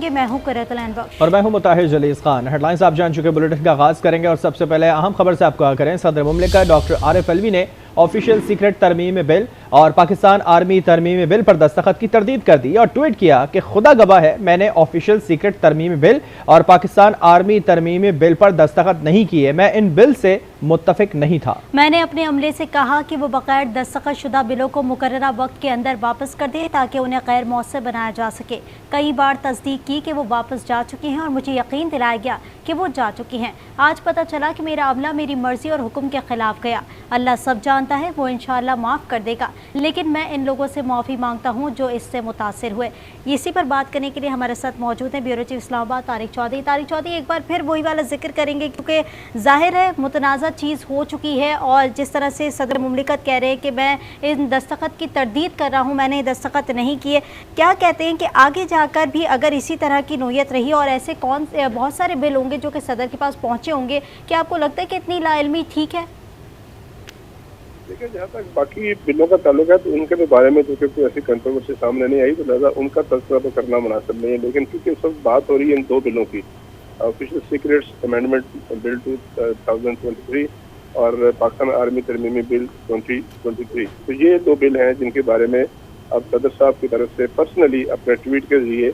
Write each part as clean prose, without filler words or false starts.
जानेंगे। मैं हूँ करतलान बख्श और मैं हूँ मुताहिर जलीस खान। हेडलाइंस आप जान चुके, बुलेटिन का आगाज करेंगे और सबसे पहले अहम खबर से आपको आगाह करें। सदर मुमलिकत डॉक्टर आरिफ अलवी ने ऑफिशियल सीक्रेट तरमीम बिल और पाकिस्तान आर्मी तरमीम बिल पर दस्तखत की तरदीद कर दी और ट्वीट किया कि खुदा गवाह है, मैंने ऑफिशियल सीक्रेट तरमीम बिल और पाकिस्तान आर्मी तरमीम बिल पर दस्तखत नहीं किए। मैं इन बिल से मुत्तफिक नहीं था। मैंने अपने अमले से कहा कि वो बगैर दस्तखत शुदा बिलों को मुकर्ररा वक्त के अंदर वापस कर दे ताकि उन्हें गैर मौसर बनाया जा सके। कई बार तस्दीक की कि वो वापस जा चुकी हैं और मुझे यकीन दिलाया गया कि वो जा चुकी हैं। आज पता चला कि मेरा अमला मेरी मर्जी और हुक्म के खिलाफ गया। अल्लाह सब जानता है, वो इंशाअल्लाह माफ़ कर देगा, लेकिन मैं इन लोगों से माफ़ी मांगता हूँ जो इससे मुतासिर हुए। इसी पर बात करने के लिए हमारे साथ मौजूद हैं ब्यूरो चीफ इस्लामाबाद तारिक चौधरी। तारिक चौधरी, एक बार फिर वही वाला जिक्र करेंगे क्योंकि जाहिर है मुतनाज़ा चीज़ हो चुकी है और जिस तरह से सदर मुमलिकत कह रहे हैं कि मैं इन दस्तखत की तरदीद कर रहा हूँ, मैंने दस्तखत नहीं किए। क्या कहते हैं कि आगे जाकर भी अगर इसी तरह की नोयत रही और ऐसे बहुत सारे बिल होंगे जो कि सदर के पास पहुँचे होंगे, क्या आपको लगता है कि इतनी लाइल्मी ठीक है? देखिए, जहाँ तक बाकी बिलों का ताल्लुक है तो उनके बारे में तो कोई ऐसी कंट्रोवर्सी सामने नहीं आई, तो लिहाजा उनका तस्करा तो करना मुनासिब नहीं है। लेकिन क्योंकि इस वक्त बात हो रही है इन दो बिलों की, ऑफिशियल सीक्रेट्स अमेंडमेंट बिल 2023 और पाकिस्तान आर्मी तरमीमी बिल 2023, तो ये दो बिल हैं जिनके बारे में अब सदर साहब की तरफ से पर्सनली अपने ट्वीट के जरिए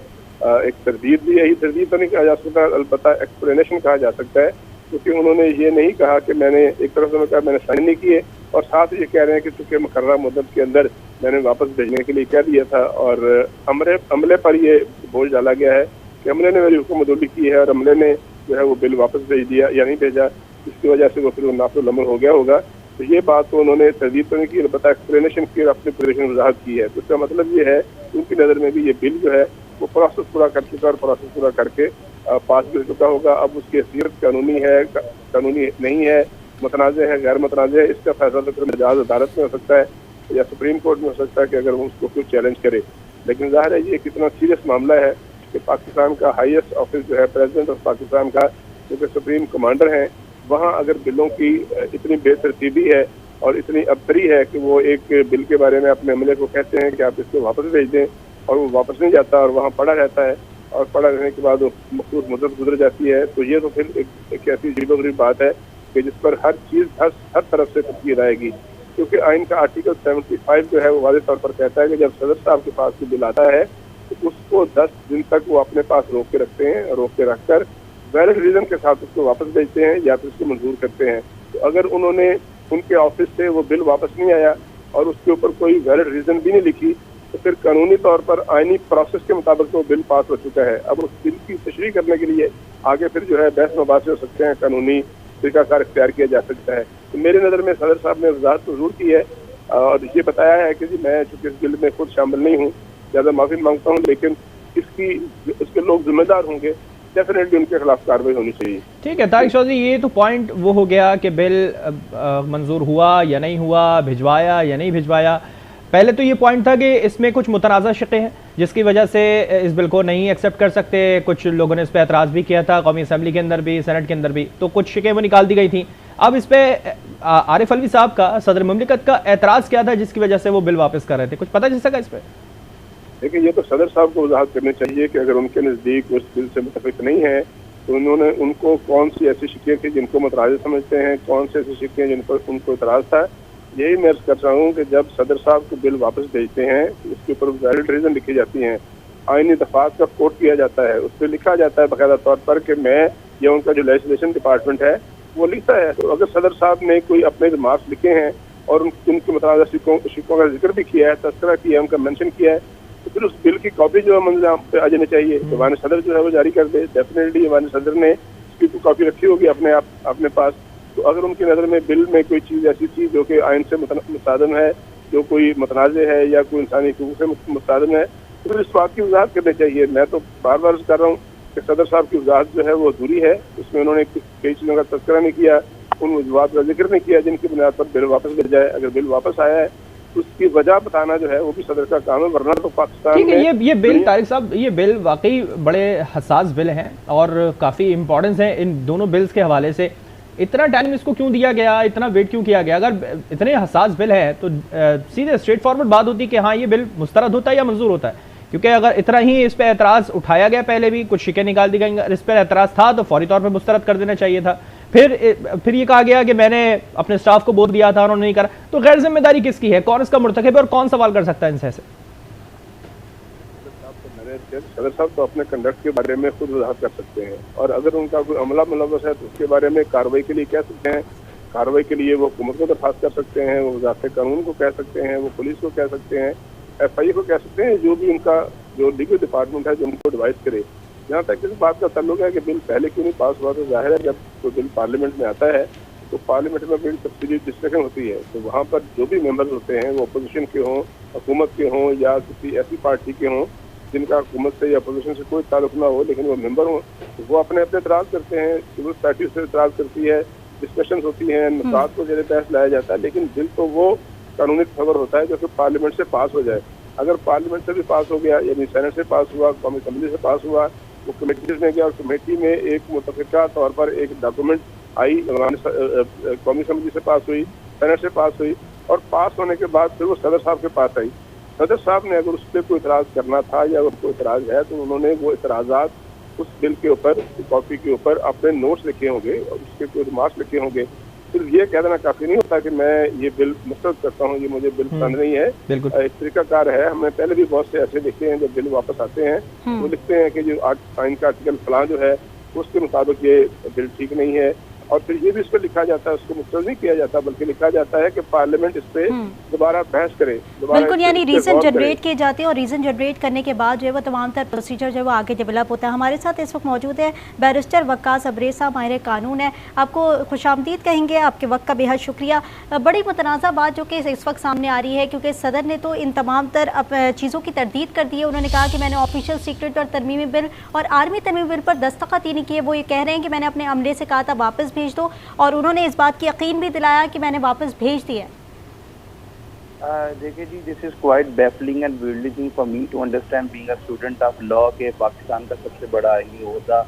एक तरदीद दी है। तरदीद तो नहीं कहा जा सकता, अलबत्ता एक्सप्लेनेशन कहा जा सकता है, क्योंकि उन्होंने ये नहीं कहा कि मैंने एक तरफ से कहा मैंने साइन नहीं किए और साथ ये कह रहे हैं कि चूंकि मुकर्ररा मुद्दत के अंदर मैंने वापस भेजने के लिए कह दिया था और अमले पर ये बोझ डाला गया है कि अमले ने मेरी हुक्मदोली की है और अमले ने जो है वो बिल वापस भेज दिया या नहीं भेजा, इसकी वजह से वो फिर वो नाफिल अमल हो गया होगा। तो ये बात तो उन्होंने तरदीद तो नहीं की, अलबत्ता एक्सप्लेनेशन की और अपनी पोजीशन वजाहत की है। तो इसका मतलब ये है उनकी नज़र में भी ये बिल जो है वो प्रोसेस पूरा कर चुका और प्रोसेस पूरा करके पास भी हो चुका होगा। अब उसकी हैसियत कानूनी है, कानूनी नहीं है, मुतनाज़ है, गैर मुतनाज़ है, इसका फैसला तो फिर मिजाज अदालत में हो सकता है या सुप्रीम कोर्ट में हो सकता है कि अगर वो उसको कोई चैलेंज करे। लेकिन जाहिर है ये कितना सीरियस मामला है कि पाकिस्तान का हाईएस्ट ऑफिस जो है प्रेसिडेंट ऑफ पाकिस्तान का, जो कि सुप्रीम कमांडर हैं, वहाँ अगर बिलों की इतनी बेतरतीबी है और इतनी अबतरी है कि वो एक बिल के बारे में अपने अमले को कहते हैं कि आप इसको वापस भेज दें और वो वापस नहीं जाता और वहाँ पड़ा रहता है और पड़ा रहने के बाद वो मखसूस मुद्दत गुजर जाती है, तो ये तो फिर एक ऐसी अजीबोगरीब बात है कि जिस पर हर चीज़ हर तरफ से तनकीद आएगी। क्योंकि आइन का आर्टिकल 75 जो है वो वाज़ेह तौर पर कहता है कि जब सदर साहब के पास कोई बिल आता है तो उसको 10 दिन तक वो अपने पास रोक के रखते हैं और रोक के रखकर वैलिड रीज़न के साथ उसको वापस भेजते हैं या फिर उसको मंजूर करते हैं। तो अगर उन्होंने उनके ऑफिस से वो बिल वापस नहीं आया और उसके ऊपर कोई वैलिड रीज़न भी नहीं लिखी तो फिर कानूनी तौर पर आइनी प्रोसेस के मुताबिक तो बिल पास हो चुका है। अब उस बिल की तशरीह करने के लिए आगे फिर जो है बहस मुबासे हो सकते हैं, कानूनी तरीकाकार इख्तियार किया जा सकता है। तो मेरी नज़र में सदर साहब ने वजाहत तो जरूर की है और ये बताया है कि जी मैं चूँकि इस बिल में खुद शामिल नहीं हूँ, ज़्यादा माफ़ी मांगता हूँ, लेकिन इसके लोग जिम्मेदार होंगे, डेफिनेटली उनके खिलाफ कार्रवाई होनी चाहिए। ठीक है तारिक चौधरी, ये तो पॉइंट वो हो गया कि बिल मंजूर हुआ या नहीं हुआ, भिजवाया या नहीं भिजवाया। पहले तो ये पॉइंट था कि इसमें कुछ मुतनाज़ा शिक़े हैं जिसकी वजह से इस बिल को नहीं एक्सेप्ट कर सकते। कुछ लोगों ने इस पर एतराज़ भी किया था, कौमी असम्बली के अंदर भी, सेनेट के अंदर भी, तो कुछ शिक़े वो निकाल दी गई थी। अब इस पर आरिफ अलवी साहब का, सदर मुमलिकत का एतराज़ क्या था जिसकी वजह से वो बिल वापस कर रहे थे, कुछ पता चल सका इस पर? देखिए, ये तो सदर साहब को वजाहत करनी चाहिए कि अगर उनके नज़दीक उस बिल से मुतफिक नहीं है तो उनको कौन सी ऐसी शिक़े थी जिनको मुतराज़ समझते हैं, कौन से ऐसी शिक़े जिन पर उनको एतराज़ था। यही मैं कर रहा हूँ कि जब सदर साहब को बिल वापस भेजते हैं तो उसके ऊपर वैलिड रीज़न लिखी जाती हैं, आईनी दफात का कोट किया जाता है, उस पर लिखा जाता है बाकायदा तौर पर कि मैं या उनका जो लेजिस्लेशन डिपार्टमेंट है वो लिखता है। तो अगर सदर साहब ने कोई अपने रिमार्क्स लिखे हैं और उनके मुताबिक शिक्कों का जिक्र भी किया है, तस्करा किया है, उनका मेंशन किया है, तो फिर उस बिल की कॉपी जो है मंजूर पे आ जानी चाहिए। तो वान सदर जो है वो जारी कर दे। डेफिनेटली वान सदर ने उसकी कॉपी रखी होगी अपने पास। तो अगर उनकी नज़र में बिल में कोई चीज़ ऐसी थी जो कि आइन से मुतादिम है, जो कोई मुतनाज़े है या कोई इंसानी हुकूक से मुतादिम है, तो फिर इस बात की वजाहत करनी चाहिए। मैं तो बार बार कर रहा हूँ कि सदर साहब की वजाहत जो है वो अधूरी है, उसमें उन्होंने कई चीज़ों का तस्करा नहीं किया, उन वजूहात का जिक्र नहीं किया जिनकी बुनियाद पर बिल वापस मिल जाए। अगर बिल वापस आया है उसकी वजह बताना जो है वो भी सदर का काम है, वरना तो पाकिस्तान ठीक है। ये बिल तारिक साहब, ये बिल वाकई बड़े हसास बिल हैं और काफ़ी इंपॉर्टेंस है इन दोनों बिल्स के हवाले से। इतना टाइम इसको क्यों दिया गया, इतना वेट क्यों किया गया? अगर इतने हसास बिल है तो सीधे स्ट्रेट फॉरवर्ड बात होती कि हाँ ये बिल मुस्तरद होता है या मंजूर होता है। क्योंकि अगर इतना ही इस पर एतराज़ उठाया गया, पहले भी कुछ शिकें निकाल दी गई, इस पर एतराज़ था तो फौरी तौर पर मुस्तरद कर देना चाहिए था। फिर ये कहा गया कि मैंने अपने स्टाफ को बोल दिया था, उन्होंने नहीं करा। तो गैर जिम्मेदारी किसकी है? कौन इसका मुर्तकिब है और कौन सवाल कर सकता है इनसे? सदर साहब तो अपने कंडक्ट के बारे में खुद वजाहत कर सकते हैं, और अगर उनका कोई अमला मुलव्वस है तो उसके बारे में कार्रवाई के लिए कह सकते हैं। कार्रवाई के लिए वो हुकूमत को दरखास्त कर सकते हैं, वो वजारत कानून को कह सकते हैं, वो पुलिस को कह सकते हैं, FI को कह सकते हैं, जो भी उनका जो लीगल डिपार्टमेंट है जो उनको एडवाइस करे। जहाँ तक इस बात का ताल्लुक है कि बिल पहले क्यों नहीं पास हुआ, तो जाहिर है जब कोई बिल पार्लियामेंट में आता है तो पार्लियामेंट में बिल तफसीली डिस्कशन होती है, तो वहाँ पर जो भी मेंबर्स होते हैं वो अपोजिशन के हों, हुकूमत के हों, या किसी ऐसी पार्टी के हों जिनका हुकूमत से या अपोजिशन से कोई ताल्लुक ना हो लेकिन वो मेंबर हों, तो वो अपने अपने एतराज़ करते हैं। सिविल सोसाइटी से एतराज़ करती है, डिस्कशन होती हैं, मसलात को ज़ेर बहस लाया जाता है, लेकिन बिल तो वो कानूनी खबर होता है जो कि पार्लियामेंट से पास हो जाए। अगर पार्लियामेंट से भी पास हो गया, यानी सेनेट से पास हुआ, कौमी असम्बली से पास हुआ, वो कमेटी में गया और कमेटी में एक मुतफ़िका तौर पर एक डॉक्यूमेंट आई, कौमी असम्बली से पास हुई, सेनेट से पास हुई, और पास होने के बाद फिर वो सदर साहब के पास आई। सदर साहब ने अगर उस पर कोई इतराज़ करना था या अगर कोई इतराज़ है तो उन्होंने वो इतराज़ात उस बिल के ऊपर, कॉपी के ऊपर अपने नोट्स लिखे होंगे और उसके कोई रिमार्क्स लिखे होंगे। सिर्फ ये कह देना काफ़ी नहीं होता कि मैं ये बिल मुस्तरद करता हूँ, ये मुझे बिल पसंद नहीं है। एक तरीकाकार है, हमने पहले भी बहुत से ऐसे देखे हैं जब बिल वापस आते हैं वो लिखते हैं कि जो आइन का आर्टिकल फलां जो है उसके मुताबिक ये बिल ठीक नहीं है, और फिर ये भी इस पर लिखा जाता है, उसको मुस्तरद नहीं किया जाता बल्कि लिखा जाता है कि पार्लियामेंट इस पे दोबारा बहस करे। बिल्कुल, यानी रीज़न जनरेट किए जाते हैं और रीज़न जनरेट करने के बाद जो है वो तमाम तर प्रोसीजर जो है वो आगे डेवलप होता है। हमारे साथ इस वक्त मौजूद है बैरिस्टर वक्कास अब्रेज़ साहब, माहिर कानून है। आपको खुशामदीद कहेंगे, आपके वक्त का बेहद शुक्रिया। बड़ी मुतनाज़ा बात जो कि इस वक्त सामने आ रही है, क्योंकि सदर ने तो इन तमाम तर चीज़ों की तरदीद कर दी है। उन्होंने कहा कि मैंने ऑफिशियल सीक्रेट और तरमीमी बिल और आर्मी तरमीमी बिल पर दस्तखत ही नहीं किए। वो ये कह रहे हैं कि मैंने अपने अमले से कहा था वापस भेज दो, और उन्होंने इस बात की यकीन भी दिलाया कि मैंने वापस भेज दिया। देखिए जी, this is quite baffling and bewildering for me to understand being a student of law के पाकिस्तान का सबसे बड़ा आईनी ओहदा,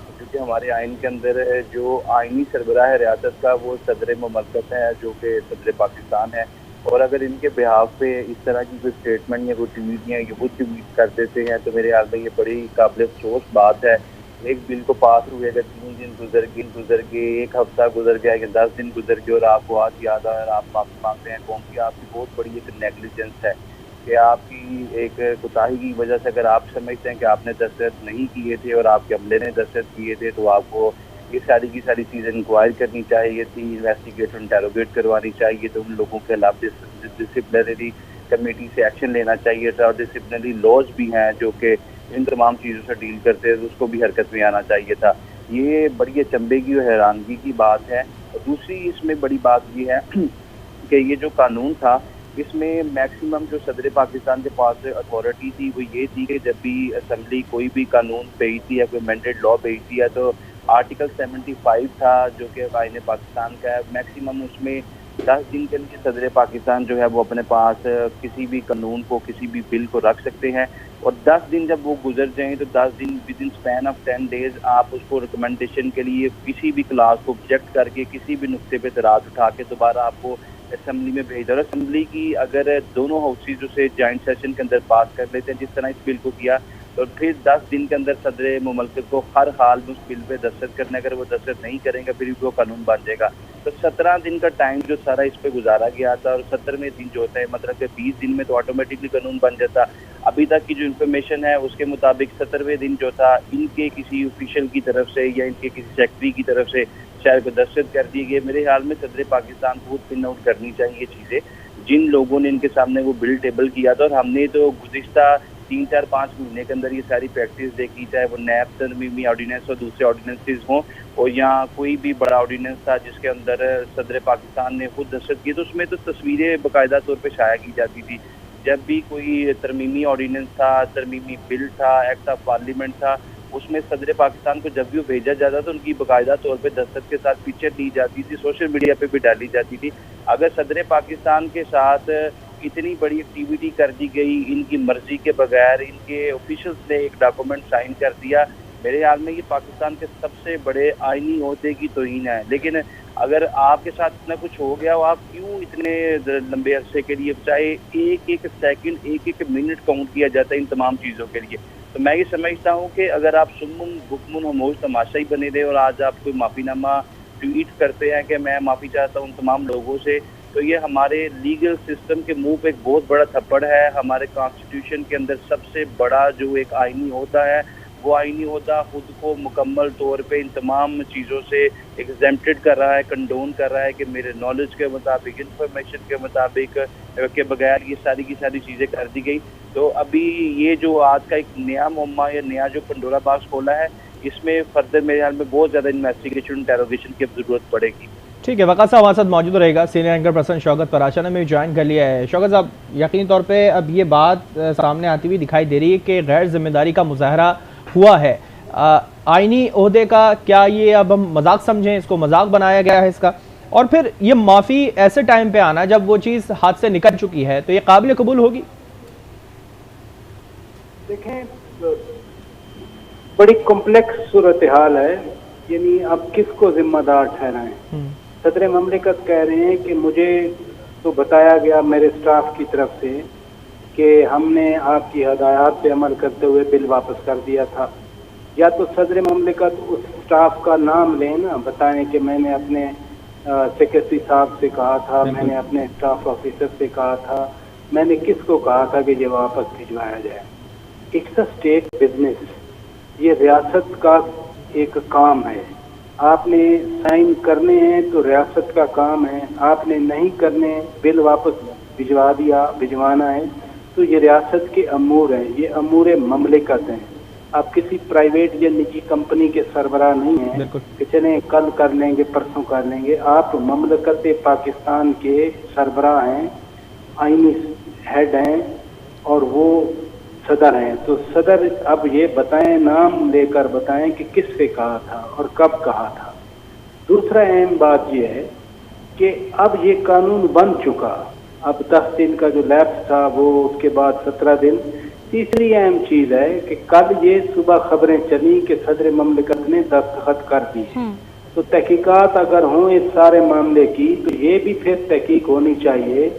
क्योंकि हमारे आइन के अंदर जो आईनी सरबराह रियासत का वो सदर ममलकत है जो कि सदर पाकिस्तान है, और अगर इनके बिहाफ पे इस तरह की कोई स्टेटमेंट या कोई ट्वीट या वो ट्वीट कर देते हैं तो मेरे ख्याल में ये बड़ी काबिल अफसोस बात है। एक बिल को पास हुए अगर 3 दिन गुजर गए, 1 हफ्ता गुजर गया, 10 दिन गुजर गए और आपको आज याद आया और आप माफी मांगते हैं, कौन की आपकी बहुत बड़ी एक नेग्लिजेंस है कि आपकी एक कोताही की वजह से अगर आप समझते हैं कि आपने दस्तखत नहीं किए थे और आपके अमले ने दस्तखत किए थे तो आपको ये सारी की सारी चीज़ें इंक्वायर करनी चाहिए थी, इन्वेस्टिगेट इंटेरोगेट करवानी चाहिए थी, उन लोगों के खिलाफ डिसिप्लिनरी कमेटी से एक्शन लेना चाहिए था, और डिसिप्लिनरी लॉज भी हैं जो कि इन तमाम चीज़ों से डील करते हैं, उसको भी हरकत में आना चाहिए था। ये बड़ी अचंभे की और हैरानगी की बात है। और दूसरी इसमें बड़ी बात ये है कि ये जो कानून था इसमें मैक्सिमम जो सदर पाकिस्तान के पास अथॉरिटी थी वो ये थी कि जब भी असम्बली कोई भी कानून भेजती है, कोई मैंडेट लॉ भेजती है, तो आर्टिकल 75 था जो कि आईन पाकिस्तान का है, मैक्सिमम उसमें 10 दिन के लिए सदर पाकिस्तान जो है वो अपने पास किसी भी कानून को, किसी भी बिल को रख सकते हैं, और 10 दिन जब वो गुजर जाएं तो 10 दिन with in span of 10 days आप उसको रिकमेंडेशन के लिए किसी भी क्लास को ऑब्जेक्ट करके किसी भी नुक्ते पे एतराज़ उठा के दोबारा आपको असम्बली में भेज दो। और असम्बली की अगर दोनों हाउसेज उसे जॉइंट सेशन के अंदर पास कर लेते हैं जिस तरह इस बिल को किया, तो फिर 10 दिन के अंदर सदर मुमलकत को हर हाल में उस बिल पे दस्तखत करने, अगर वो दस्तखत नहीं करेंगे फिर वो कानून बन जाएगा। तो 17 दिन का टाइम जो सारा इस पे गुजारा गया था, और 17वें दिन जो होता है मतलब कि 20 दिन में तो ऑटोमेटिकली कानून बन जाता। अभी तक की जो इन्फॉर्मेशन है उसके मुताबिक 17वें दिन जो था इनके किसी ऑफिशियल की तरफ से या इनके किसी सेक्रेटरी की तरफ से शायद को दस्तखत कर दिए गए। मेरे ख्याल में सदर पाकिस्तान को पिन आउट करनी चाहिए चीज़ें, जिन लोगों ने इनके सामने वो बिल टेबल किया था, और हमने तो गुज़िश्ता 3-4-5 महीने के अंदर ये सारी प्रैक्टिस देखी, चाहे वो नैब तरमीमी ऑर्डिनेंस और दूसरे ऑर्डिनेंसेस हों, और यहाँ कोई भी बड़ा ऑर्डिनेंस था जिसके अंदर सदर पाकिस्तान ने खुद दस्तखत की, तो उसमें तो तस्वीरें बाकायदा तौर पे शाया की जाती थी। जब भी कोई तरमीमी ऑर्डिनेंस था, तरमीमी बिल था, एक्ट ऑफ पार्लियामेंट था, उसमें सदर पाकिस्तान को जब भी वो भेजा जाता तो उनकी बाकायदा तौर पे दस्तखत के साथ पिक्चर ली जाती थी, सोशल मीडिया पे भी डाली जाती थी। अगर सदर पाकिस्तान के साथ इतनी बड़ी एक्टिविटी कर दी गई इनकी मर्जी के बगैर, इनके ऑफिशियल्स ने एक डॉक्यूमेंट साइन कर दिया, मेरे ख्याल में ये पाकिस्तान के सबसे बड़े आईनी ओहदे की तौहीन है। लेकिन अगर आपके साथ इतना कुछ हो गया, आप क्यों इतने लंबे अरसे के लिए, चाहे एक एक सेकंड, एक एक मिनट काउंट किया जाता है इन तमाम चीज़ों के लिए। तो मैं ये समझता हूँ कि अगर आप सुम्मुन बुकमुन खामोश तमाशाई बने रहे और आज आप कोई माफ़ीनामा ट्वीट करते हैं कि मैं माफ़ी चाहता हूँ तमाम लोगों से, तो ये हमारे लीगल सिस्टम के मुंह पे एक बहुत बड़ा थप्पड़ है। हमारे कॉन्स्टिट्यूशन के अंदर सबसे बड़ा जो एक आईनी होता है, वो आईनी होता खुद को मुकम्मल तौर पे इन तमाम चीज़ों से एग्जेम्प्टेड कर रहा है, कंडोन कर रहा है कि मेरे नॉलेज के मुताबिक, इंफॉर्मेशन के मुताबिक के बगैर ये सारी की सारी चीज़ें कर दी गई। तो अभी ये जो आज का एक नया मुअम्मा या नया जो पंडोरा बॉक्स खोला है, इसमें फर्दर मेरे ख्याल में बहुत ज़्यादा इन्वेस्टिगेशन, इंटेरोगेशन की ज़रूरत पड़ेगी। ठीक है, वक़ास साहब हमारे साथ मौजूद रहेगा। सीनियर एंकर पर्सन शौकत पराशा ने भी ज्वाइन कर लिया है। शौकत साहब, यकीनी तौर पे अब ये बात सामने आती हुई दिखाई दे रही है कि गैर जिम्मेदारी का मुजाहरा हुआ है। आईनी ओहदे का क्या ये अब हम मजाक समझें, इसको मजाक बनाया गया है इसका? और फिर ये माफ़ी ऐसे टाइम पे आना जब वो चीज़ हाथ से निकल चुकी है, तो ये काबिल कबूल होगी? देखें, बड़ी कॉम्प्लेक्स सूरत हाल है, यानी अब किसको जिम्मेदार ठहराएं। सदर ममलिकत कह रहे हैं कि मुझे तो बताया गया मेरे स्टाफ की तरफ से कि हमने आपकी हदायत पे अमल करते हुए बिल वापस कर दिया था। या तो सदर ममलिकत उस स्टाफ का नाम लें ना, बताएं कि मैंने अपने सेक्रेटरी साहब से कहा था, मैंने अपने स्टाफ ऑफिसर से कहा था, मैंने किसको कहा था कि ये वापस भिजवाया जाए। इट्स अ स्टेट बिजनेस, ये रियासत का एक काम है। आपने साइन करने हैं तो रियासत का काम है, आपने नहीं करने, बिल वापस भिजवाना है तो ये रियासत के अमूर हैं, ये अमूर ममलिकत हैं। आप किसी प्राइवेट या निजी कंपनी के सरबराह नहीं हैं कि चलें कल कर लेंगे, परसों कर लेंगे। आप ममलिकत पाकिस्तान के सरबराह हैं, आईनी हेड हैं और वो सदर हैं। तो सदर अब ये बताएं, नाम लेकर बताएं कि किससे कहा था और कब कहा था। दूसरा अहम बात यह है कि अब ये कानून बन चुका, अब 10 दिन का जो लैप्स था वो उसके बाद 17 दिन। तीसरी अहम चीज है कि कल ये सुबह खबरें चली कि सदर ममलिकत ने दस्तखत कर दी है। तो तहकीकात अगर हों इस सारे मामले की, तो ये भी फिर तहकीक होनी चाहिए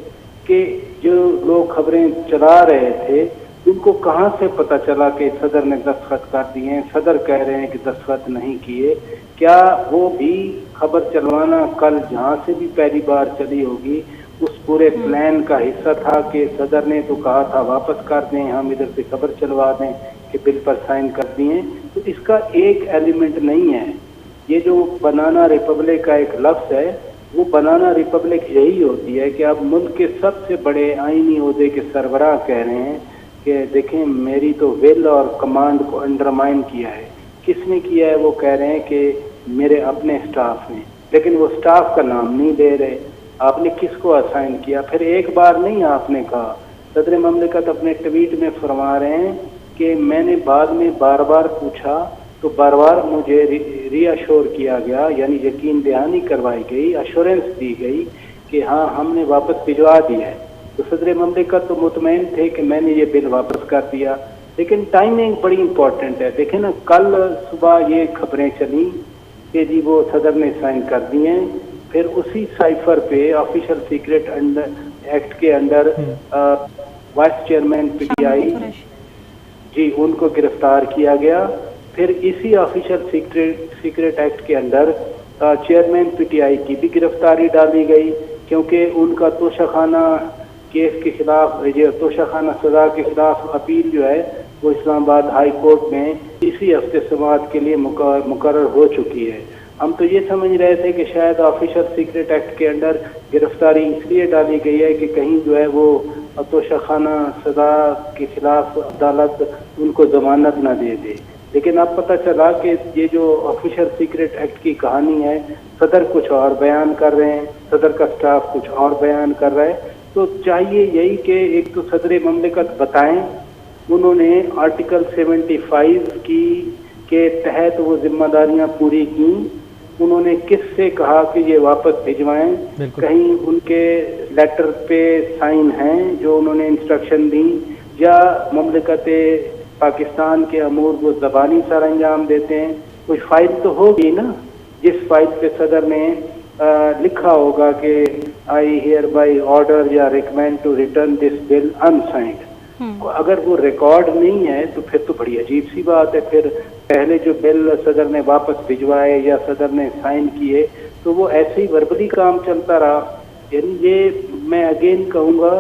कि जो लोग खबरें चला रहे थे उनको कहाँ से पता चला कि सदर ने दस्तखत कर दिए हैं। सदर कह रहे हैं कि दस्तखत नहीं किए। क्या वो भी खबर चलवाना कल जहाँ से भी पहली बार चली होगी उस पूरे प्लान का हिस्सा था कि सदर ने तो कहा था वापस कर दें, हम इधर से खबर चलवा दें कि बिल पर साइन कर दिए। तो इसका एक एलिमेंट नहीं है। ये जो बनाना रिपब्लिक का एक लफ्ज़ है, वो बनाना रिपब्लिक यही होती है कि अब मुल्क के सबसे बड़े आईनी ओहदे के सरबराह कह रहे हैं कि देखें मेरी तो विल और कमांड को अंडरमाइन किया है। किसने किया है? वो कह रहे हैं कि मेरे अपने स्टाफ ने, लेकिन वो स्टाफ का नाम नहीं दे रहे। आपने किसको असाइन किया? फिर एक बार नहीं आपने कहा। सदर ममलिकत अपने ट्वीट में फरमा रहे हैं कि मैंने बाद में बार बार पूछा तो बार बार मुझे रीअश्योर किया गया, यानी यकीन दहानी करवाई गई, अश्योरेंस दी गई कि हाँ हमने वापस भिजवा दिया है। तो सदर ममलिकत तो मुतमईन थे कि मैंने ये बिल वापस कर दिया। लेकिन टाइमिंग बड़ी इंपॉर्टेंट है। देखें ना, कल सुबह ये खबरें चली कि जी वो सदर ने साइन कर दिए हैं, फिर उसी साइफर पे ऑफिशियल सीक्रेट एक्ट के अंडर वाइस चेयरमैन पीटीआई जी उनको गिरफ्तार किया गया। फिर इसी ऑफिशियल सीक्रेट एक्ट के अंडर चेयरमैन पीटीआई की भी गिरफ्तारी डाली गई, क्योंकि उनका तोशाखाना केस के खिलाफ, तोशाखाना सजा के खिलाफ अपील जो है वो इस्लामाबाद हाई कोर्ट में इसी हफ्ते समाअत के लिए मुकर्रर हो चुकी है। हम तो ये समझ रहे थे कि शायद ऑफिशियल सीक्रेट एक्ट के अंडर गिरफ्तारी इसलिए डाली गई है कि कहीं जो है वो तोशाखाना सजा के खिलाफ अदालत उनको जमानत न दे दे। लेकिन अब पता चला कि ये जो ऑफिशियल सीक्रेट एक्ट की कहानी है, सदर कुछ और बयान कर रहे हैं, सदर का स्टाफ कुछ और बयान कर रहा है। तो चाहिए यही कि एक तो सदर ममलिकत बताएं उन्होंने आर्टिकल 75 के तहत वो जिम्मेदारियां पूरी की, उन्होंने किससे कहा कि ये वापस भिजवाएं, कहीं उनके लेटर पे साइन हैं जो उन्होंने इंस्ट्रक्शन दी, या ममलिकत पाकिस्तान के अमूर वो ज़बानी सर अंजाम देते हैं। कोई फाइल तो होगी ना जिस फाइल पे सदर ने लिखा होगा कि आई हियर बाई ऑर्डर या recommend to return this bill unsigned. अगर वो रिकॉर्ड नहीं है तो फिर तो बड़ी अजीब सी बात है। फिर पहले जो बिल सदर ने वापस भिजवाए या सदर ने साइन किए तो वो ऐसे ही वर्बली काम चलता रहा। यानी ये मैं अगेन कहूँगा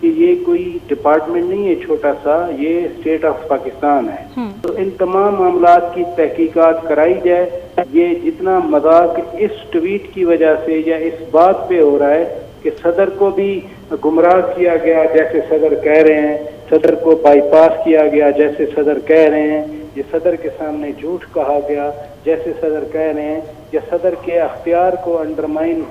कि ये कोई डिपार्टमेंट नहीं है छोटा सा, ये स्टेट ऑफ पाकिस्तान है। तो इन तमाम मामलात की तहकीकात कराई जाए। ये जितना मजाक इस ट्वीट की वजह से या इस बात पे हो रहा है कि सदर को भी गुमराह किया गया जैसे सदर कह रहे हैं, सदर को बाईपास किया गया जैसे सदर कह रहे हैं, ये सदर के सामने झूठ कहा गया जैसे सदर कह रहे हैं, या सदर के अख्तियार को अंडरमाइन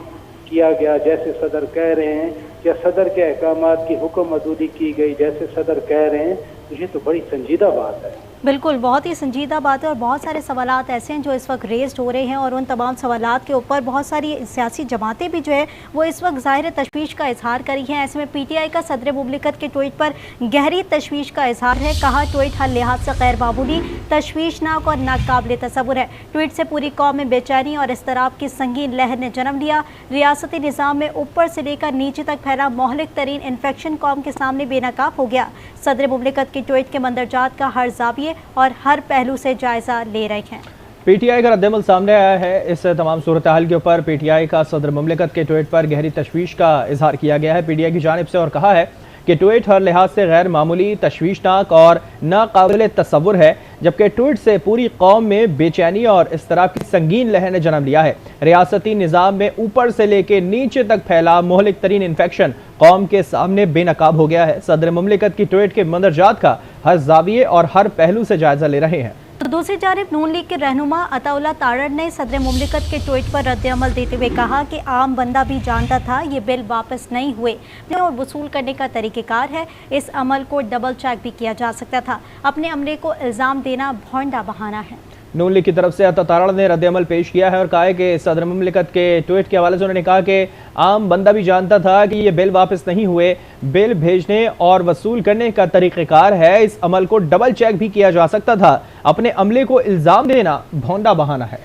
किया गया जैसे सदर कह रहे हैं, या सदर के अहकामात की हुक्म अदूदी की गई जैसे सदर कह रहे हैं। तो ये तो बड़ी संजीदा बात है। बिल्कुल, बहुत ही संजीदा बात है और बहुत सारे सवालात ऐसे हैं जो इस वक्त रेज़ हो रहे हैं और उन तमाम सवालात के ऊपर बहुत सारी सियासी जमातें भी जो है वो इस वक्त ज़ाहिर तशवीश का इजहार करी हैं। ऐसे में PTI का सदर मुमलिकत के ट्वीट पर गहरी तशवीश का इजहार है। कहा ट्वीट हर लिहाज से गैर मामूली, तशवीशनाक और नाकाबिल तसव्वुर है। ट्वीट से पूरी कौम में बेचैनी और इज़्तिराब की संगीन लहर ने जन्म लिया। रियासती निज़ाम में ऊपर से लेकर नीचे तक फैला मोहलिक तरीन इन्फेक्शन कौम के सामने बेनकाब हो गया। सदर मुमलिकत के ट्वीट के मंदरजात का हर जाविये और हर पहलू से जायजा ले रहे हैं। PTI का रद्दअमल सामने आया है। इस तमाम सूरत हाल के ऊपर PTI का सदर मुमलिकत के ट्वीट पर गहरी तशवीश का इजहार किया गया है PTI की जानिब से और कहा है कि ट्वीट हर लिहाज से गैर मामूली, तशवीशनाक और नाकाबिल तसव्वुर है, जबकि ट्वीट से पूरी कौम में बेचैनी और इज़्तिराब की संगीन लहर ने जन्म लिया है। रियासती निज़ाम में ऊपर से लेकर नीचे तक फैला मोहलिक तरीन इन्फेक्शन कौम के सामने बेनकाब हो गया है। सदर मुमलिकत की ट्वीट के मंदरजात का हर जाविये और हर पहलू से जायजा ले रहे हैं। तो दूसरी जानिब नून लीग के रहनुमा अताउल्लाह तारड़ ने सदर मुमलिकत के ट्वीट पर रद्द-ए-अमल देते हुए कहा कि आम बंदा भी जानता था ये बिल वापस नहीं हुए और वसूल करने का तरीक़ेकार है। इस अमल को डबल चेक भी किया जा सकता था। अपने अमले को इल्ज़ाम देना भोंडा बहाना है। नून लीग की तरफ से अता तारड़ ने रद्द-ए-अमल पेश किया है और कहा है कि सदर मुमलिकत के ट्वीट के हवाले से उन्होंने कहा कि आम बंदा भी जानता था कि ये बिल वापस नहीं हुए। बिल भेजने और वसूल करने का तरीक़ेकार है, इस अमल को डबल चेक भी किया जा सकता था। अपने अमले को इल्ज़ाम देना भोंडा बहाना है।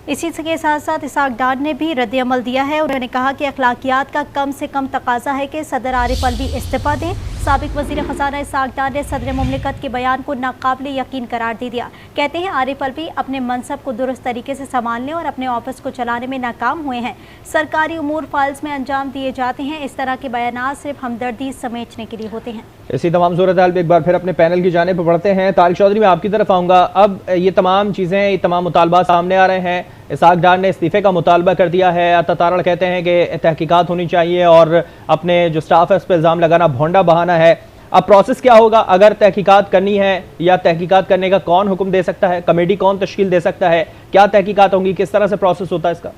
इसी के साथ साथ इसाक डार ने भी रद्द-ए-अमल दिया है। उन्होंने कहा कि अखलाकियात का कम से कम तकाजा है कि सदर आरिफ अलवी इस्तीफा दें। साबिक वज़ीर ख़ज़ाना इसाक डार ने सदर मुमलिकत के बयान को नाकाबिल यकीन करार दे दिया। कहते हैं आरिफ अलवी अपने मनसब को दुरुस्त तरीके से संभालने और अपने ऑफिस को चलाने में नाकाम हुए हैं। सरकारी उमूर फाइल्स में अंजाम दिए जाते हैं। इस तरह के बयान सिर्फ हमदर्दी समेटने के लिए होते हैं। इसी तमाम सूरत हाल एक बार फिर अपने पैनल की जानिब बढ़ते हैं। तारिक चौधरी, मैं आपकी तरफ आऊँगा। अब ये तमाम चीज़ें, ये तमाम मुतालबात सामने आ रहे हैं। इसाक डार ने इस्तीफ़े का मुतालबा कर दिया है। अता तारड़ कहते हैं कि तहकीकात होनी चाहिए और अपने जो स्टाफ है उस पर इल्ज़ाम लगाना भोंडा बहाना है। अब प्रोसेस क्या होगा? अगर तहकीकात करनी है या तहकीकात करने का कौन हुक्म दे सकता है? कमेटी कौन तश्कील दे सकता है? क्या तहकीकात होंगी? किस तरह से प्रोसेस होता है इसका?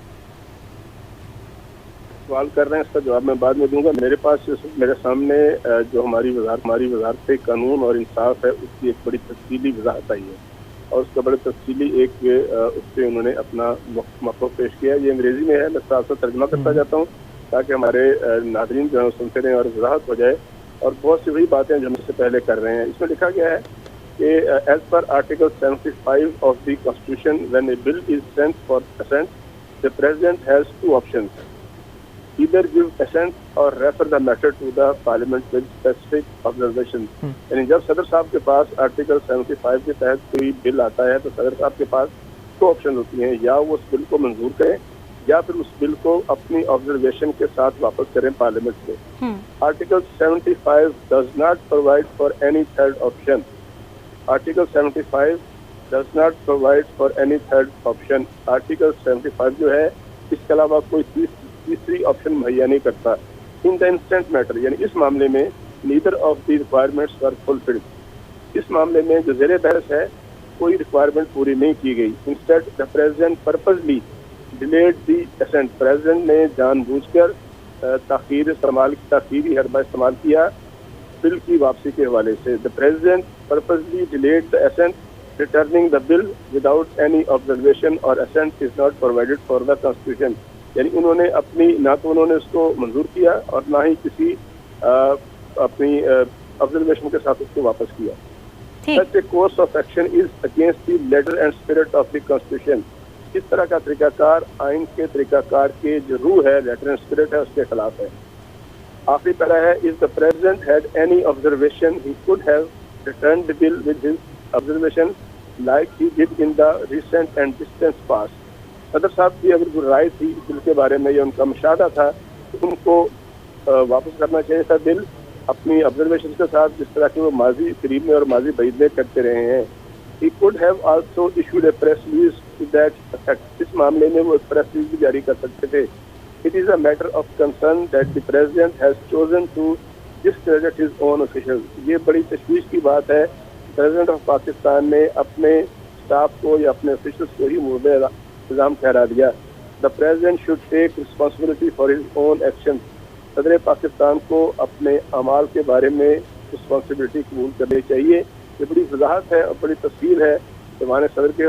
सवाल कर रहे हैं, इसका जवाब मैं बाद में दूंगा। मेरे पास मेरे सामने जो हमारी वजारत कानून और इंसाफ है उसकी एक बड़ी तफसीली वजाहत आई है और उसका बड़े तफसीली एक उस पर उन्होंने अपना मौक़िफ़ पेश किया। ये अंग्रेज़ी में है, मैं साथ साथ तर्जुमा करता जाता हूँ ताकि हमारे नाज़रीन जो है सुनते रहें और वजाहत हो जाए। और बहुत सी वही बातें जो हम इससे पहले कर रहे हैं। इसमें लिखा गया है कि as per article 75 of the constitution when a bill is sent for assent the president has two options, either give assent or refer the matter to the parliament with specific observations। यानी जब सदर साहब के पास article 75 के तहत कोई bill आता है तो सदर साहब के पास दो ऑप्शन होती हैं, या वो उस बिल को मंजूर करें या फिर उस बिल को अपनी ऑब्जर्वेशन के साथ वापस करें पार्लियामेंट से। Article 75 does not provide for any third option. Article 75 does not provide for any third option. Article 75 जो है इसके अलावा कोई तीसरी ऑप्शन मुहैया नहीं करता। इन द इंस्टेंट मैटर, यानी इस मामले में neither of the requirements are fulfilled. इस मामले में जो ज़ेरे बहस है कोई रिक्वायरमेंट पूरी नहीं की गई। Instead the president purposely delayed the assent. President ने जानबूझकर ताख़ीरी हरबा इस्तेमाल किया बिल की वापसी के हवाले से। The president purposely delayed the assent returning the bill without any observation और assent is not provided for the constitution. यानी उन्होंने अपनी ना तो उन्होंने उसको मंजूर किया और ना ही किसी अपनी ऑब्जर्वेशन के साथ उसको वापस किया। Such a course of action is against the letter and spirit of the Constitution। इस तरह का तरीकाकार आइन के तरीकाकार के जो रूह है, लेटर एंड स्पिरिट है, उसके खिलाफ है। आखिरी पैरा है, if the president had any observation he could have return the bill with his observation like he did in the recent and distance past. सदर साहब की अगर कोई राय थी बिल के बारे में या उनका मुशाहदा था तो उनको वापस करना चाहिए था बिल अपनी ऑब्जर्वेशन के साथ, जिस तरह की वो माजी करीब में और माजी बईद में करते रहे हैं। He could have also issued a press release to that effect। इस मामले में वो प्रेस रिलीज भी जारी कर सकते थे। It is a matter of concern that the president has chosen to discredit his own officials। ये बड़ी तशवीश की बात है, प्रेसिडेंट ऑफ पाकिस्तान ने अपने स्टाफ को या अपने ऑफिशियल्स को ही मुर्दे इल्जाम ठहरा दिया। The president should take responsibility for his own action. सदर पाकिस्तान को अपने अमाल के बारे में रिस्पॉन्सिबिलिटी कबूल करनी चाहिए। ये बड़ी वजाहत है और बड़ी तफसील है हमारे सदर के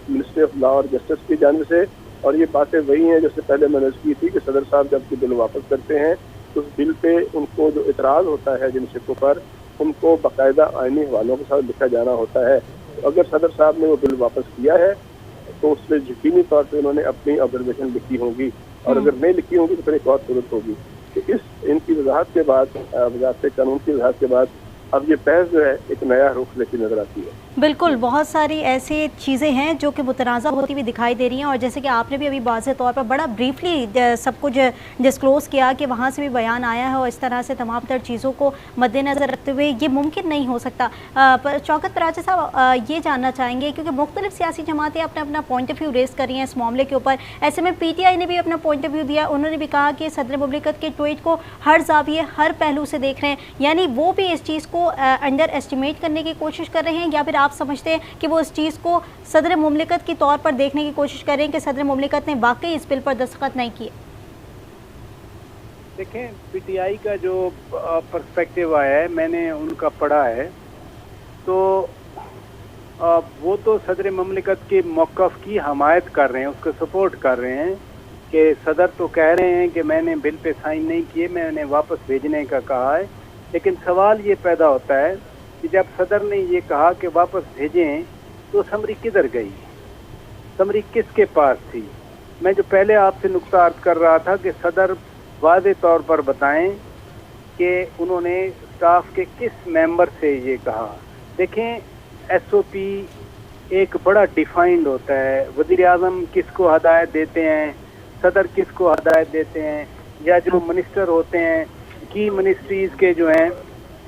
मिनिस्ट्री ऑफ लॉ और जस्टिस की जानिब से, और ये बातें वही हैं जैसे पहले मैंने की थी कि सदर साहब जब बिल वापस करते हैं तो उस बिल पे उनको जो इतराज़ होता है जिन शिकों पर, उनको बाकायदा आईनी हवालों के साथ लिखा जाना होता है। तो अगर सदर साहब ने वो बिल वापस किया है तो उसमें यकीनी तौर पर उन्होंने अपनी ऑब्जर्वेशन लिखी होगी, और अगर नहीं लिखी होगी तो फिर एक और सूरत होगी। तो इस इनकी वजाहत के बाद, वजाहत कानून की वजाहत के बाद अब ये बहस जो है एक नया रुख लेकर नजर आती है। बिल्कुल, बहुत सारी ऐसी चीज़ें हैं जो कि मुतनाज़ा होती हुई दिखाई दे रही हैं, और जैसे कि आपने भी अभी वाज़े तौर पर बड़ा ब्रीफली सब कुछ डिस्क्लोज़ किया कि वहाँ से भी बयान आया है, और इस तरह से तमाम तर चीज़ों को मद्देनज़र रखते हुए ये मुमकिन नहीं हो सकता। शौकत पराचा साहब ये जानना चाहेंगे, क्योंकि मुख्तलिफ सियासी जमातें अपना अपना पॉइंट ऑफ व्यू रेस कर रही हैं इस मामले के ऊपर। ऐसे में PTI ने भी अपना पॉइंट ऑफ व्यू दिया। उन्होंने भी कहा कि सदर मुमलिकत के ट्वीट को हर जाविये हर पहलू से देख रहे हैं, यानी वो भी इस चीज़ को अंडर एस्टिमेट करने की कोशिश कर रहे हैं, या फिर आप समझते हैं कि वो इस चीज़ को सदर मुमलिकत के तौर पर देखने की कोशिश कर रहे हैं कि सदर मुमलिकत ने वाकई इस बिल पर दस्तखत नहीं किए? देखें, PTI का जो पर्सपेक्टिव आया है, मैंने उनका पढ़ा है, तो वो तो सदर मुमलिकत के मौक़िफ़ की हमायत कर रहे हैं, उसको सपोर्ट कर रहे हैं कि सदर तो कह रहे हैं कि मैंने बिल पे साइन नहीं किए, मैंने वापस भेजने का कहा है। लेकिन सवाल ये पैदा होता है कि जब सदर ने ये कहा कि वापस भेजें तो समरी किधर गई, समरी किसके पास थी? मैं जो पहले आपसे नुक्ता अर्ज कर रहा था कि सदर वाज़े तौर पर बताएं कि उन्होंने स्टाफ के किस मेंबर से ये कहा। देखें, SOP एक बड़ा डिफाइंड होता है। वज़ीर आज़म किसको हदायत देते हैं, सदर किसको हदायत देते हैं, या जो मिनिस्टर होते हैं की मिनिस्ट्रीज़ के जो हैं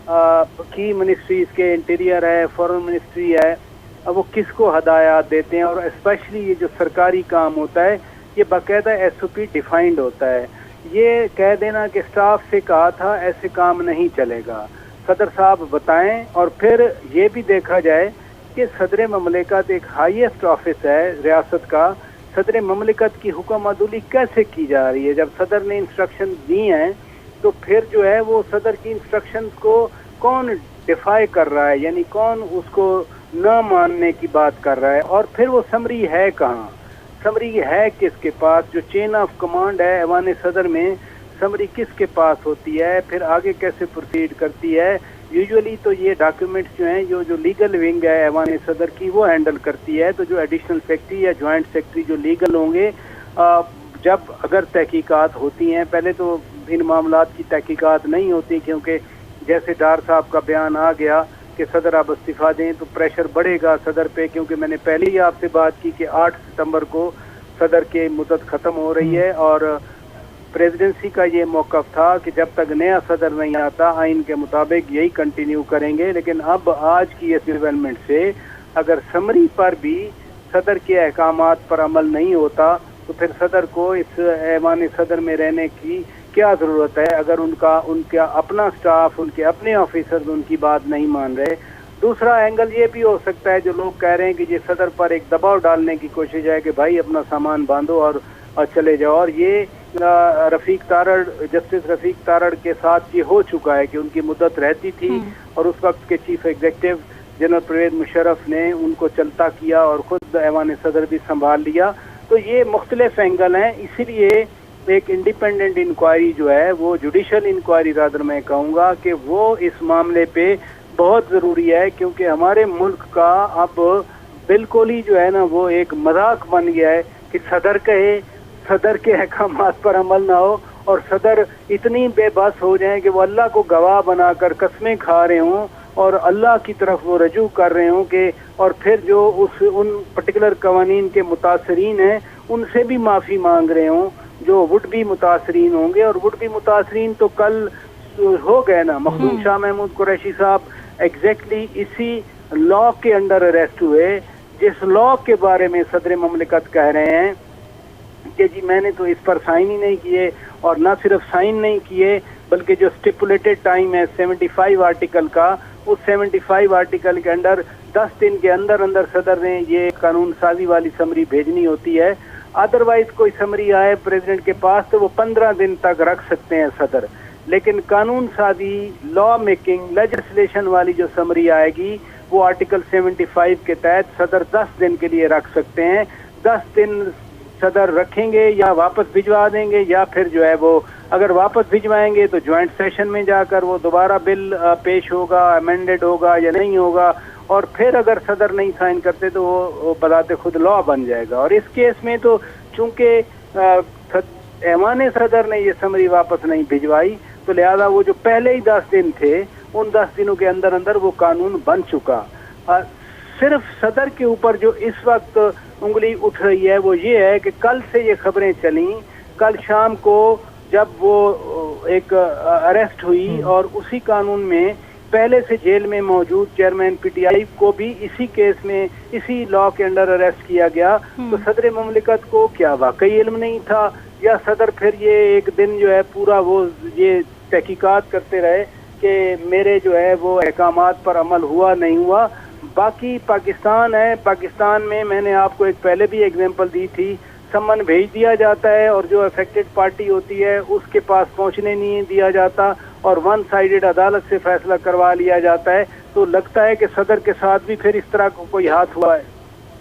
की मिनिस्ट्रीज़ के इंटीरियर है, फॉरेन मिनिस्ट्री है, अब वो किसको हदायत देते हैं। और स्पेशली ये जो सरकारी काम होता है ये बाकायदा SOP डिफाइंड होता है। ये कह देना कि स्टाफ से कहा था ऐसे काम नहीं चलेगा, सदर साहब बताएं। और फिर ये भी देखा जाए कि सदर ममलिकत एक हाईएस्ट ऑफिस है रियासत का, सदर ममलिकत की हुक्म अदुली कैसे की जा रही है? जब सदर ने इंस्ट्रक्शन दी हैं तो फिर जो है वो सदर की इंस्ट्रक्शंस को कौन डिफाई कर रहा है, यानी कौन उसको न मानने की बात कर रहा है? और फिर वो समरी है कहाँ, समरी है किसके पास? जो चेन ऑफ कमांड है ऐवान सदर में, समरी किसके पास होती है, फिर आगे कैसे प्रोसीड करती है? यूजुअली तो ये डॉक्यूमेंट्स जो हैं जो लीगल विंग है ऐवान सदर की वो हैंडल करती है। तो जो एडिशनल सेक्रेटरी या जॉइंट सेक्रेटरी जो लीगल होंगे, जब अगर तहकीकात होती हैं, पहले तो इन मामलात की तहकीकात नहीं होती, क्योंकि जैसे डार साहब का बयान आ गया कि सदर आप इस्तीफ़ा दें तो प्रेशर बढ़ेगा सदर पे, क्योंकि मैंने पहले ही आपसे बात की कि 8 सितंबर को सदर की मुद्दत ख़त्म हो रही है, और प्रेसिडेंसी का ये मौक़िफ़ था कि जब तक नया सदर नहीं आता आइन के मुताबिक यही कंटिन्यू करेंगे। लेकिन अब आज की इस डेवलपमेंट से अगर समरी पर भी सदर के अहकामात पर अमल नहीं होता तो फिर सदर को इस ऐवान सदर में रहने की क्या ज़रूरत है, अगर उनका अपना स्टाफ, उनके अपने ऑफिसर्स उनकी बात नहीं मान रहे। दूसरा एंगल ये भी हो सकता है, जो लोग कह रहे हैं कि ये सदर पर एक दबाव डालने की कोशिश है कि भाई अपना सामान बांधो और चले जाओ। और ये रफ़ीक तारड़, जस्टिस रफ़ीक तारड़ के साथ ये हो चुका है कि उनकी मुद्दत रहती थी और उस वक्त के chief executive general Pervez Musharraf ने उनको चलता किया और ख़ुद ऐवान सदर भी संभाल लिया। तो ये मुख्तलिफ एंगल हैं, इसीलिए एक इंडिपेंडेंट इंक्वायरी जो है वो जुडिशल इंक्वायरी रादर मैं कहूँगा कि वो इस मामले पे बहुत ज़रूरी है, क्योंकि हमारे मुल्क का अब बिल्कुल ही जो है ना वो एक मजाक बन गया है कि सदर कहे, सदर के अहकामात पर अमल ना हो और सदर इतनी बेबस हो जाए कि वो अल्लाह को गवाह बनाकर कस्में खा रहे हों और अल्लाह की तरफ वो रजू कर रहे हों कि और फिर जो उन पर्टिकुलर कवानीन के मुतासरीन हैं उनसे भी माफ़ी मांग रहे हों जो वुड बी मुतासरीन होंगे। और वुड बी मुतासरीन तो कल हो गए ना, मखदूम शाह महमूद कुरैशी साहब एग्जैक्टली इसी लॉ के अंडर अरेस्ट हुए जिस लॉ के बारे में सदर ममलिकत कह रहे हैं कि जी मैंने तो इस पर साइन ही नहीं किए, और ना सिर्फ साइन नहीं किए बल्कि जो स्टिपुलेटेड टाइम है 75 आर्टिकल का, उस 75 आर्टिकल के अंडर 10 दिन के अंदर अंदर सदर ने ये कानून साजी वाली समरी भेजनी होती है। अदरवाइज कोई समरी आए प्रेसिडेंट के पास तो वो 15 दिन तक रख सकते हैं सदर, लेकिन कानून साजी लॉ मेकिंग लेजिस्लेशन वाली जो समरी आएगी वो आर्टिकल 75 के तहत सदर 10 दिन के लिए रख सकते हैं। 10 दिन सदर रखेंगे या वापस भिजवा देंगे, या फिर जो है वो अगर वापस भिजवाएंगे तो ज्वाइंट सेशन में जाकर वो दोबारा बिल पेश होगा, अमेंडेड होगा या नहीं होगा, और फिर अगर सदर नहीं साइन करते तो वो बजाते खुद लॉ बन जाएगा। और इस केस में तो चूंकि ऐवान सदर ने ये समरी वापस नहीं भिजवाई तो लिहाजा वो जो पहले ही 10 दिन थे उन 10 दिनों के अंदर अंदर वो कानून बन चुका। सिर्फ सदर के ऊपर जो इस वक्त उंगली उठ रही है वो ये है कि कल से ये खबरें चली, कल शाम को जब वो एक अरेस्ट हुई और उसी कानून में पहले से जेल में मौजूद चेयरमैन पीटीआई को भी इसी केस में इसी लॉ के अंडर अरेस्ट किया गया, तो सदर ममलिकत को क्या वाकई इल्म नहीं था, या सदर फिर ये एक दिन जो है पूरा वो ये तहकीकात करते रहे कि मेरे जो है वो अहकामात पर अमल हुआ नहीं हुआ। बाकी पाकिस्तान है, पाकिस्तान में मैंने आपको एक पहले भी एग्जांपल दी थी, सम्मन भेज दिया जाता है और जो अफेक्टेड पार्टी होती है उसके पास पहुंचने नहीं दिया जाता और वन साइडेड अदालत से फैसला करवा लिया जाता है। तो लगता है कि सदर के साथ भी फिर इस तरह को कोई हाथ हुआ है।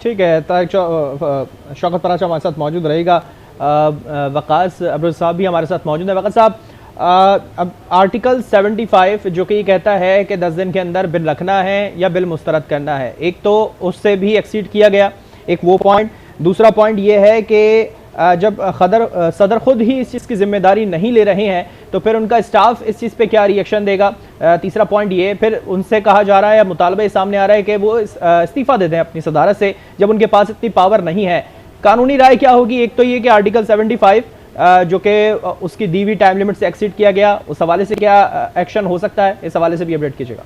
ठीक है, शौकत पराचा हमारे साथ मौजूद रहेगा, वकास अब्रुल साहब भी हमारे साथ मौजूद है। वकास साहब, अब आर्टिकल 75 जो कि ये कहता है कि 10 दिन के अंदर बिल रखना है या बिल मुस्तरद करना है, एक तो उससे भी एक्सीड किया गया, एक वो पॉइंट। दूसरा पॉइंट ये है कि जब सदर खुद ही इस चीज़ की जिम्मेदारी नहीं ले रहे हैं तो फिर उनका स्टाफ इस चीज़ पे क्या रिएक्शन देगा। तीसरा पॉइंट ये, फिर उनसे कहा जा रहा है या मुतालबा सामने आ रहा है कि वो इस्तीफ़ा दे दें अपनी सदारत से जब उनके पास इतनी पावर नहीं है। कानूनी राय क्या होगी? एक तो ये कि आर्टिकल 75 जो कि उसकी दी हुई टाइम लिमिट से एक्सीड किया गया, उस हवाले से क्या एक्शन हो सकता है, इस हवाले से भी अपडेट कीजिएगा।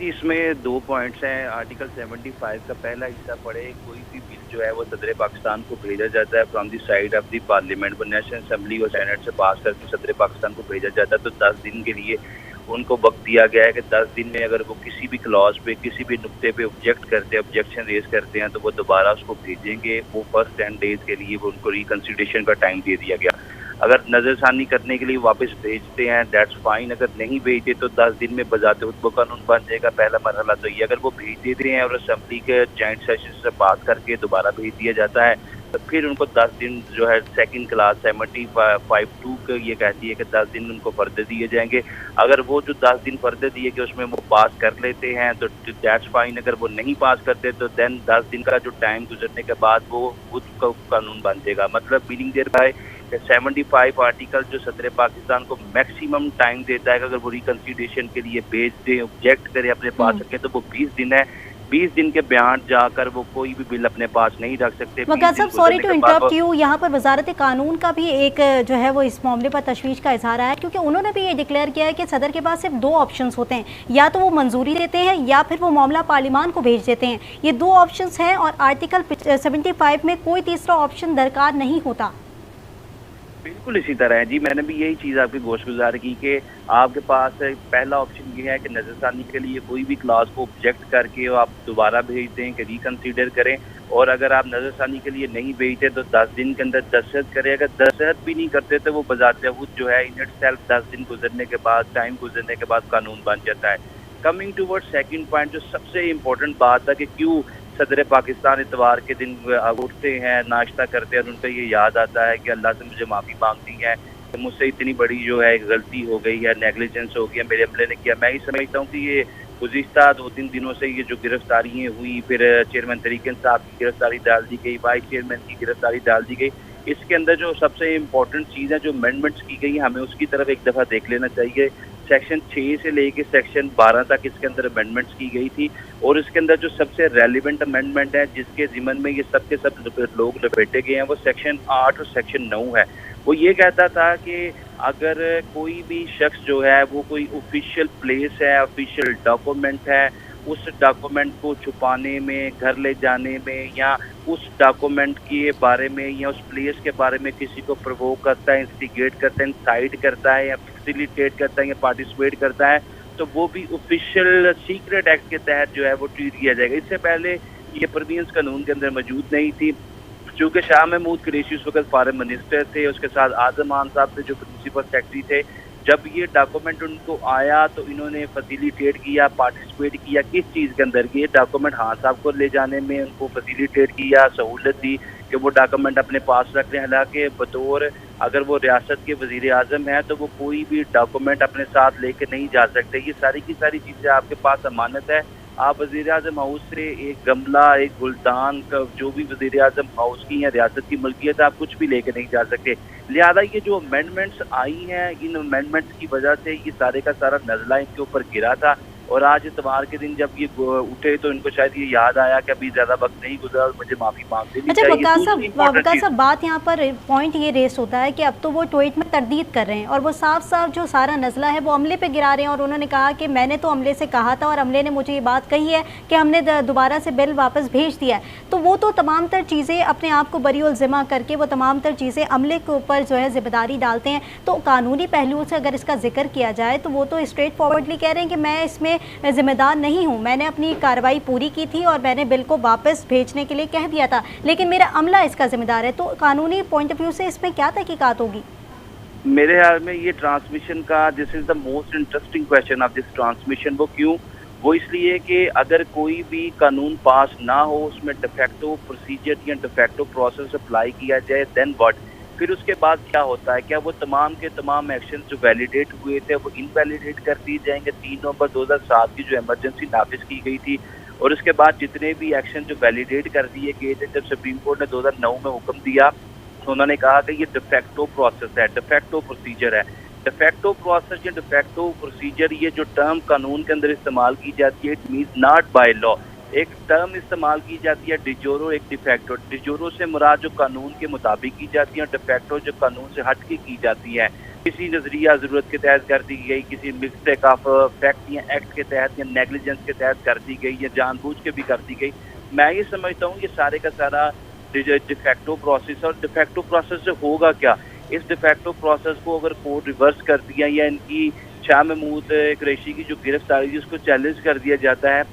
इसमें 2 पॉइंट्स हैं। आर्टिकल 75 का पहला हिस्सा पढ़े, कोई भी बिल जो है वो सदर पाकिस्तान को भेजा जाता है from the side of the parliament, वो नेशनल असेंबली और सेनेट से पास करके सदर पाकिस्तान को भेजा जाता है। तो 10 दिन के लिए उनको वक्त दिया गया है कि 10 दिन में अगर वो किसी भी क्लॉज पे, किसी भी नुक्ते पे ऑब्जेक्शन रेज करते हैं तो वो दोबारा उसको भेजेंगे। वो फर्स्ट 10 डेज के लिए वो उनको रिकंसिडरेशन का टाइम दे दिया गया। अगर नज़रसानी करने के लिए वापस भेजते हैं दैट्स फाइन, अगर नहीं भेजते तो 10 दिन में बजाते हुए वो कानून बन जाएगा। पहला मरहला तो ये, अगर वो भेज देते हैं और असेंबली के जॉइंट सेशन से पास करके दोबारा भेज दिया जाता है तो फिर उनको 10 दिन जो है सेकंड क्लास 75(2) ये कहती है कि 10 दिन उनको फर्दर दिए जाएंगे। अगर वो जो 10 दिन फर्दर दिए कि उसमें वो पास कर लेते हैं तो दैट्स फाइन, अगर वो नहीं पास करते तो देन 10 दिन का जो टाइम गुजरने के बाद वो खुद का कानून बन जाएगा। मतलब मीनिंग देर बाय 75 आर्टिकल जो सदर पाकिस्तान को मैक्सिमम टाइम देता है कि अगर वो रिकंसिडरेशन के लिए भेज दें, ऑब्जेक्ट करें अपने पास रखें तो वो 20 दिन है। 20 दिन के बयान जाकर वो कोई भी बिल अपने पास नहीं रख सकते। वकास साहब, सॉरी टू इंटरप्ट यू, यहाँ पर वजारत कानून का भी एक जो है वो इस मामले पर तशवीश का इजहार है, क्योंकि उन्होंने भी ये डिक्लेयर किया है कि सदर के पास सिर्फ 2 ऑप्शंस होते हैं, या तो वो मंजूरी देते हैं या फिर वो मामला पार्लियामान को भेज देते हैं। ये 2 ऑप्शंस हैं और आर्टिकल 75 में कोई तीसरा ऑप्शन दरकार नहीं होता। बिल्कुल इसी तरह है जी, मैंने भी यही चीज़ आपकी गोशगुजार की कि आपके पास पहला ऑप्शन ये है कि नज़रसानी के लिए कोई भी क्लास को ऑब्जेक्ट करके आप दोबारा भेज दें कि रिकंसीडर करें, और अगर आप नज़रसानी के लिए नहीं भेजते तो 10 दिन के अंदर दस्तखत करें। अगर दस्तखत भी नहीं करते तो वो बजाते खुद जो है इन इटसेल्फ 10 दिन गुजरने के बाद, टाइम गुजरने के बाद कानून बन जाता है। कमिंग टूवर्ड सेकंड पॉइंट, जो सबसे इम्पोर्टेंट बात है कि क्यों सदर पाकिस्तान इतवार के दिन उठते हैं, नाश्ता करते हैं और उनको ये याद आता है कि अल्लाह से मुझे माफ़ी मांगनी है कि मुझसे इतनी बड़ी जो है गलती हो गई है, नेग्लिजेंस हो गई है, मेरे अमले ने किया। मैं ही समझता हूँ कि ये गुज़िश्ता 2-3 दिनों से ये जो गिरफ्तारियाँ हुई, फिर चेयरमैन तरीक़ इंसाफ की गिरफ्तारी डाल दी गई, वाइस चेयरमैन की गिरफ्तारी डाल दी गई। इसके अंदर जो सबसे इम्पोर्टेंट चीज़ है, जो अमेंडमेंट्स की गई, हमें उसकी तरफ एक दफ़ा देख लेना चाहिए। सेक्शन 6 से लेके सेक्शन 12 तक इसके अंदर अमेंडमेंट्स की गई थी, और इसके अंदर जो सबसे रेलिवेंट अमेंडमेंट है जिसके ज़िम्मन में ये सब के सब लोग लपेटे गए हैं, वो सेक्शन 8 और सेक्शन 9 है। वो ये कहता था कि अगर कोई भी शख्स जो है वो कोई ऑफिशियल प्लेस है, ऑफिशियल डॉक्यूमेंट है, उस डॉक्यूमेंट को छुपाने में, घर ले जाने में, या उस डॉक्यूमेंट के बारे में या उस प्लेस के बारे में किसी को प्रोवोक करता है, इंस्टिगेट करता है, इंसाइट करता है, या फैसिलिटेट करता है, या पार्टिसिपेट करता है, तो वो भी ऑफिशियल सीक्रेट एक्ट के तहत जो है वो ट्रीट किया जाएगा। इससे पहले ये प्रोविजंस कानून के अंदर मौजूद नहीं थी। चूँकि शाह महमूद कुरैशी उस वक्त फॉरेन मिनिस्टर थे, उसके साथ आज़म खान साहब थे जो प्रिंसिपल सेक्रेटरी थे, जब ये डॉक्यूमेंट उनको आया तो इन्होंने फैसिलिटेट किया, पार्टिसिपेट किया किस चीज़ के अंदर, ये डॉक्यूमेंट खान साहब को ले जाने में उनको फैसिलिटेट किया, सहूलत दी कि वो डॉक्यूमेंट अपने पास रख लें। हालांकि बतौर अगर वो रियासत के वज़ीर आज़म हैं तो वो कोई भी डॉक्यूमेंट अपने साथ लेके नहीं जा सकते। ये सारी की सारी चीज़ें आपके पास अमानत है। आप वज़ीर आज़म हाउस से एक गमला, एक गुलदान का, जो भी वज़ीर आज़म हाउस की या रियासत की मलकियत, आप कुछ भी लेके नहीं जा सकते। लिहाजा ये जो अमेंडमेंट्स आई हैं, इन अमेंडमेंट्स की वजह से ये सारे का सारा नज़ला इनके ऊपर गिरा था, और आज इतवार के दिन जब ये उठे तो इनको शायद ये याद आया कि अभी ज़्यादा वक्त नहीं गुजरा और मुझे माफ़ी मांग लेनी चाहिए। वक़ार साहब, बात यहाँ पर पॉइंट ये रेस होता है कि अब तो वो ट्वीट में तरदीद कर रहे हैं और वो साफ साफ जो सारा नज़ला है वो अमले पे गिरा रहे हैं, और उन्होंने कहा कि मैंने तो अमले से कहा था और अमले ने मुझे ये बात कही है कि हमने दोबारा से बिल वापस भेज दिया है। तो वो तो तमाम तर चीज़ें अपने आप को बरी ज़िम्मा करके वो तमाम तर चीज़ें अमले के ऊपर जो है जिम्मेदारी डालते हैं। तो कानूनी पहलुओं से अगर इसका जिक्र किया जाए तो वो तो स्ट्रेट फॉरवर्डली कह रहे हैं कि मैं इसमें जिम्मेदार नहीं हूं, मैंने अपनी कार्रवाई पूरी की थी और मैंने बिल को वापस भेजने के लिए कह दिया था, लेकिन मेरा अमला इसका जिम्मेदार है। तो कानूनी पॉइंट ऑफ व्यू से इसमें क्या तहकीकात होगी? मेरे ख्याल में ये ट्रांसमिशन का, this is the most interesting question of this transmission. वो क्यों? वो इसलिए कि अगर कोई भी कानून पास ना हो, उसमें डिफेक्टो प्रोसीजर या डिफेक्टो प्रोसेस अप्लाई किया जाए, देन व्हाट? फिर उसके बाद क्या होता है? क्या वो तमाम के तमाम एक्शन जो वैलिडेट हुए थे वो इनवैलिडेट कर दिए जाएंगे? 3 नवंबर 2007 की जो इमरजेंसी नाफिज की गई थी, और उसके बाद जितने भी एक्शन जो वैलिडेट कर दिए गए थे, जब सुप्रीम कोर्ट ने 2009 में हुक्म दिया तो उन्होंने कहा कि ये डिफेक्टो प्रोसेस है, डिफेक्टो प्रोसीजर है। डिफेक्टो प्रोसेस या डिफेक्टो प्रोसीजर, ये जो टर्म कानून के अंदर इस्तेमाल की जाती है, it means not by law. एक टर्म इस्तेमाल की जाती है डिजोरो, एक डिफेक्टो। डिजोरो से मुराद जो कानून के मुताबिक की जाती है, और डिफेक्टो जो कानून से हट के की जाती है, किसी नजरिया जरूरत के तहत कर दी गई, किसी मिस्टेक ऑफ फैक्ट या एक्ट के तहत या नेग्लिजेंस के तहत कर दी गई, या जानबूझ के भी कर दी गई। मैं ये समझता हूँ ये सारे का सारा डिफेक्टो प्रोसेस। और डिफेक्टो प्रोसेस से होगा क्या? इस डिफेक्टो प्रोसेस को अगर कोर्ट रिवर्स कर दिया, या इनकी शाह महमूद कुरैशी की जो गिरफ्तारी उसको चैलेंज कर दिया जाता है,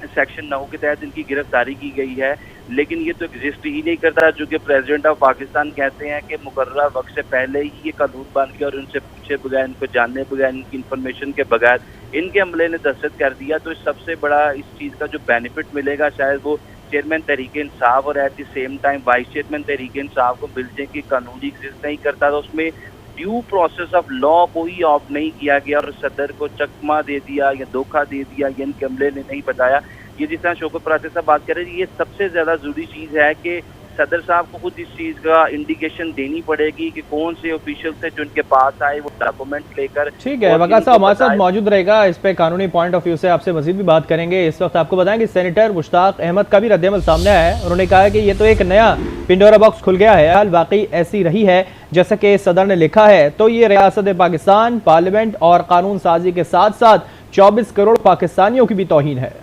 सेक्शन 9 के तहत इनकी गिरफ्तारी की गई है, लेकिन ये तो एग्जिस्ट ही नहीं करता, जो कि प्रेसिडेंट ऑफ पाकिस्तान कहते हैं कि मुकर्रर वक्त से पहले ही ये कानून बन गया और उनसे पूछे बगैर, इनको जानने बगैर, इनकी इन्फॉर्मेशन के बगैर इनके अमले ने दस्तखत कर दिया। तो सबसे बड़ा इस चीज़ का जो बेनिफिट मिलेगा शायद वो चेयरमैन तहरीक इंसाफ और at the same time vice chairman Tehreek Insaf को मिल जाए कि कानूनी एग्जिस्ट नहीं करता, तो उसमें ड्यू प्रोसेस ऑफ लॉ को ही ऑफ नहीं किया गया और सदर को चकमा दे दिया या धोखा दे दिया या इनके अमले ने नहीं बताया। ये जिस तरह शौकत पराते साहब बात कर रहे हैं, ये सबसे ज़्यादा ज़रूरी चीज़ है कि सदर साहब को खुद इस चीज़ का इंडिकेशन देनी पड़ेगी कि कौन से ऑफिशियल से जो इनके पास आए वो डॉक्यूमेंट लेकर। ठीक है, वक़ार साहब हमारे साथ मौजूद रहेगा, इस पे कानूनी पॉइंट ऑफ व्यू से आपसे मजीद भी बात करेंगे। इस वक्त आपको बताएं कि सेनेटर मुश्ताक अहमद का भी रद्दअमल सामने आया है। उन्होंने कहा कि ये तो एक नया पिंडोरा बॉक्स खुल गया है, हाल वाकई ऐसी रही है जैसा कि सदर ने लिखा है, तो ये रियासत पाकिस्तान, पार्लियामेंट और कानून साजी के साथ साथ 24 करोड़ पाकिस्तानियों की भी तौहीन है।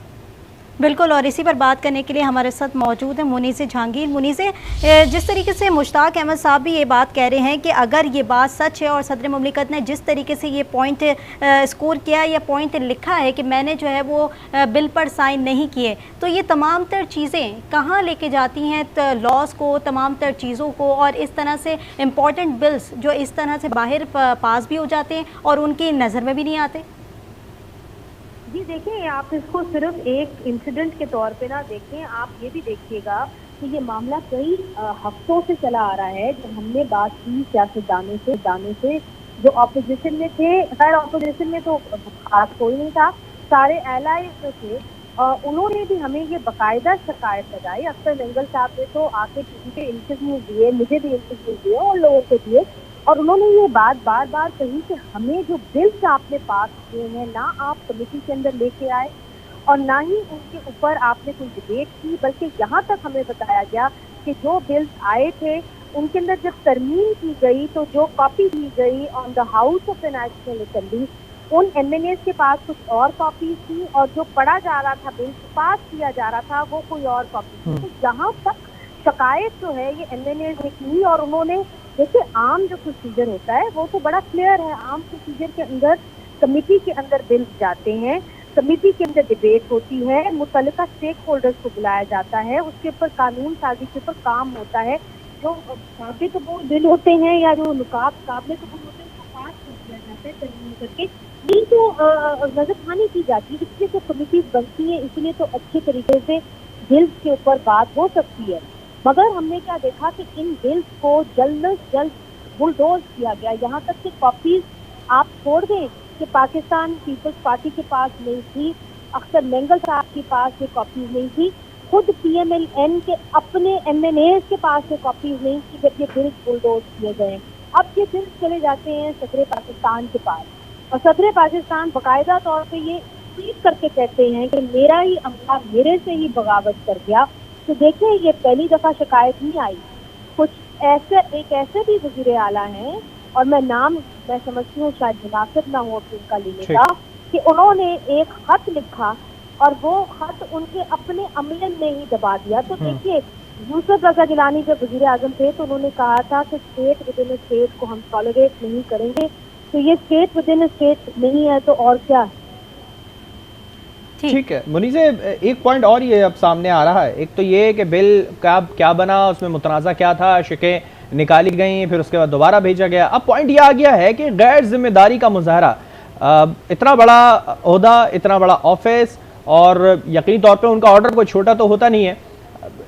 बिल्कुल, और इसी पर बात करने के लिए हमारे साथ मौजूद है मुनीस जहांगीर। मुनीस, जिस तरीके से मुश्ताक अहमद साहब भी ये बात कह रहे हैं कि अगर ये बात सच है और सदर मुमलिकत ने जिस तरीके से ये पॉइंट स्कोर किया या पॉइंट लिखा है कि मैंने जो है वो बिल पर साइन नहीं किए, तो ये तमाम तर चीज़ें कहाँ लेके जाती हैं लॉज को, तमाम तर चीज़ों को, और इस तरह से इम्पॉर्टेंट बिल्स जो इस तरह से बाहर पास भी हो जाते हैं और उनकी नज़र में भी नहीं आते। जी देखिए, आप इसको सिर्फ एक इंसिडेंट के तौर पे ना देखें, आप ये भी देखिएगा कि ये मामला कई हफ्तों से चला आ रहा है। जब हमने बात की सियासतदानों से जो ऑपोजिशन में थे, खैर ऑपोजिशन में तो खास कोई नहीं था, सारे एलाइज जो थे उन्होंने भी हमें ये बाकायदा शिकायत लगाई। अख्तर मेंगल साहब ने तो आके टीवी पे इंटरव्यू दिए, मुझे भी इंटरव्यू दिए और लोगों को दिए, और उन्होंने ये बात बार बार कही कि हमें जो बिल्स आपने पास किए हैं ना आप कमेटी के अंदर लेके आए और ना ही उनके ऊपर आपने कोई डिबेट की, बल्कि यहाँ तक हमें बताया गया कि जो बिल्स आए थे उनके अंदर जब तरमीम की गई तो जो कॉपी दी गई on the house of the national assembly, उन एमएनएस के पास कुछ और कॉपीज थी और जो पढ़ा जा रहा था, बिल पास किया जा रहा था, वो कोई और कॉपी थी। तो जहाँ तक शिकायत जो है ये एमएनएस ने की, और उन्होंने जैसे आम जो प्रोसीजर होता है वो तो बड़ा क्लियर है। आम प्रोसीजर के अंदर कमेटी के अंदर बिल जाते हैं, कमेटी के अंदर डिबेट होती है, मुतल्लिका स्टेक होल्डर्स को बुलाया जाता है, उसके ऊपर कानून साजी के ऊपर काम होता है। जो काबिल कबूल बिल होते हैं या जो काबिल कबूल होते हैं उसको पास कर दिया जाता है तरमीम करके, नहीं तो नजरखानी की जाती है। इसलिए तो कमेटी बनती है, इसलिए तो अच्छे तरीके से बिल्स के ऊपर बात हो सकती है। मगर हमने क्या देखा कि इन बिल्स को जल्द से जल्द बुलडोज किया गया। यहाँ तक कि कॉपीज आप छोड़ दें कि पाकिस्तान पीपल्स पार्टी के पास नहीं थी, अख्तर मेंगल साहब के पास ये कॉपीज नहीं थी, खुद PMLN के अपने MNAs के पास ये कॉपीज नहीं थी जब ये बिल्स बुलडोज किए गए। अब ये बिल्स चले जाते हैं सदर पाकिस्तान के पास, और सदर पाकिस्तान बाकायदा तौर पे ये ट्वीट करके कहते हैं कि मेरा ही अमला मेरे से ही बगावत कर गया। तो देखिए ये पहली दफा शिकायत नहीं आई, कुछ ऐसे भी वज़ीर आला हैं, और मैं समझती हूँ शायद मुनासिब ना हो उनका लेने का, कि उन्होंने एक खत लिखा और वो खत उनके अपने अमले ने ही दबा दिया। तो देखिए यूसुफ रज़ा गिलानी जब वज़ीर आज़म थे तो उन्होंने कहा था कि स्टेट विद इन स्टेट को हम टॉलरेट नहीं करेंगे, तो ये स्टेट विद इन स्टेट नहीं है तो और क्या है। ठीक है मुनीस, एक पॉइंट और ये अब सामने आ रहा है। एक तो ये कि बिल का क्या बना, उसमें मुतनाज़ा क्या था, शिकें निकाली गई, फिर उसके बाद दोबारा भेजा गया। अब पॉइंट ये आ गया है कि गैर जिम्मेदारी का मुजाहरा, इतना बड़ा ओहदा, इतना बड़ा ऑफिस, और यकीनी तौर पे उनका ऑर्डर कोई छोटा तो होता नहीं है,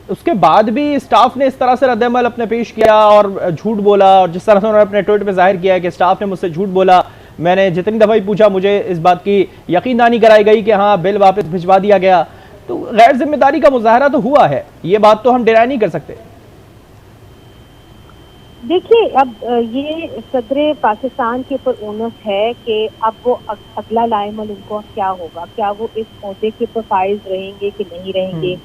उसके बाद भी स्टाफ ने इस तरह से रद्द-ए-अमल अपने पेश किया और झूठ बोला, और जिस तरह से उन्होंने अपने ट्वीट पे जाहिर किया है कि स्टाफ ने मुझसे झूठ बोला, मैंने जितनी दफ़ा ही पूछा मुझे इस बात की यकीनदानी कराई गई कि हाँ बिल वापस भिजवा दिया गया। तो गैर जिम्मेदारी का मुजाहरा तो हुआ है, ये बात तो हम डिनाई नहीं कर सकते। देखिए अब ये सदर पाकिस्तान के ऊपर ओनस है कि अब वो अगला लाएमल उनको क्या होगा, क्या वो इस ओहदे के ऊपर फाइज रहेंगे कि नहीं रहेंगे।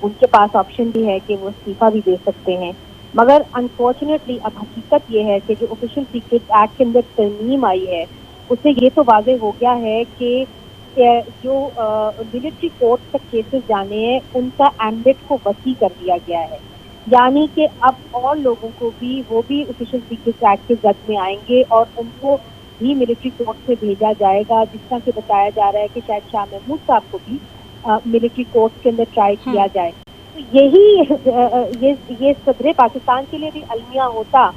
उनके पास ऑप्शन भी है कि वो इस्तीफा भी दे सकते हैं, मगर अनफॉर्चुनेटली अब हकीकत ये है कि जो ऑफिशियल सीक्रेट एक्ट के अंदर तरमीम आई है उससे ये तो वाज़ेह हो गया है कि जो मिलिट्री कोर्ट तक केसेस जाने हैं उनका एम्बिट को वसी कर दिया गया है, यानी कि अब और लोगों को भी वो भी ऑफिशियल सीक्रेट एक्ट के जद में आएंगे और उनको भी मिलिट्री कोर्ट से भेजा जाएगा। जिस तरह से बताया जा रहा है कि शायद शाह महमूद साहब को भी मिलिट्री कोर्ट के अंदर ट्राई किया जाए। तो यही ये सदर पाकिस्तान के लिए भी अलमिया होता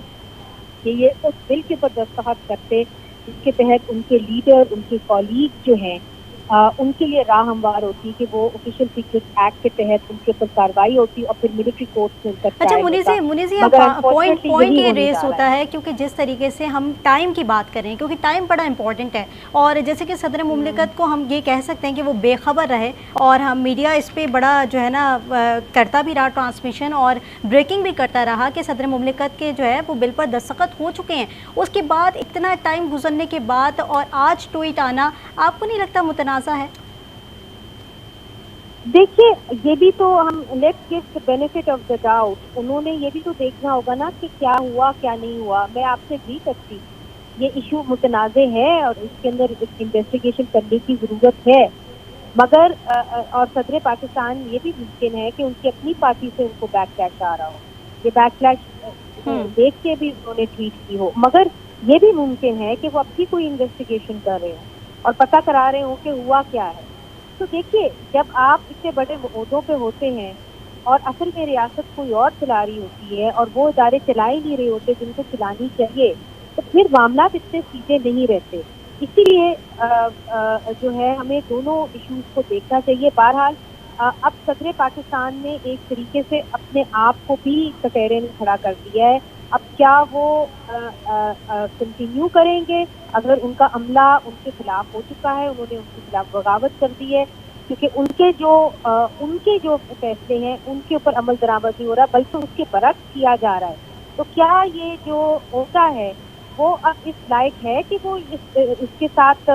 कि ये उस बिल के ऊपर दस्तखत करते जिसके तहत उनके लीडर, उनके कॉलीग जो हैं उनके लिए राह हमवार होती कि वो ऑफिशियल सीक्रेट एक्ट के तहत उनके ऊपर कार्रवाई होती और फिर मिलिट्री कोर्ट से उनका अच्छा मुनीस पॉइंट ये रेस होता है, क्योंकि जिस तरीके से हम टाइम की बात करें, क्योंकि टाइम बड़ा इंपॉर्टेंट है, और जैसे कि सदर मुमलिकत को हम ये कह सकते हैं कि वो बेखबर रहे, और हम मीडिया इस पर बड़ा जो है ना करता भी रहा ट्रांसमिशन और ब्रेकिंग भी करता रहा कि सदर मुमलिकत के जो है वो बिल पर दस्तखत हो चुके हैं। उसके बाद इतना टाइम गुजरने के बाद और आज ट्वीट आना, आपको नहीं लगता मुतनाज़ा है? देखिए ये भी तो हम let's give the benefit of the doubt, उन्होंने ये भी तो देखना होगा ना कि क्या हुआ क्या नहीं हुआ। मैं आपसे भी करती, ये इशू मुतनाज़े है और इसके अंदर इन्वेस्टिगेशन करने की ज़रूरत है, मगर और सदर पाकिस्तान ये भी मुमकिन है कि उनकी अपनी पार्टी से उनको बैकलैश आ रहा हो, ये बैकलैश देख के भी उन्होंने ट्वीट की हो, मगर ये भी मुमकिन है कि वो अपनी कोई इन्वेस्टिगेशन कर रहे हो और पता करा रहे हो कि हुआ क्या है। तो देखिए जब आप इतने बड़े ओहदों पे होते हैं और असल में रियासत कोई और चला रही होती है और वो इदारे चला ही नहीं रहे होते जिनको चलानी चाहिए, तो फिर मामला इतने सीधे नहीं रहते। इसीलिए जो है हमें दोनों इश्यूज को देखना चाहिए। बहरहाल अब सदर पाकिस्तान ने एक तरीके से अपने आप को भी कटहरे में खड़ा कर दिया है अब क्या वो कंटिन्यू करेंगे? अगर उनका अमला उनके खिलाफ हो चुका है, उन्होंने उनके खिलाफ बगावत कर दी है, क्योंकि उनके जो फैसले हैं उनके ऊपर अमल दरामद नहीं हो रहा, बल्कि उसके बरक्स किया जा रहा है, तो क्या ये जो होता है वो अब इस लायक है कि वो इसके साथ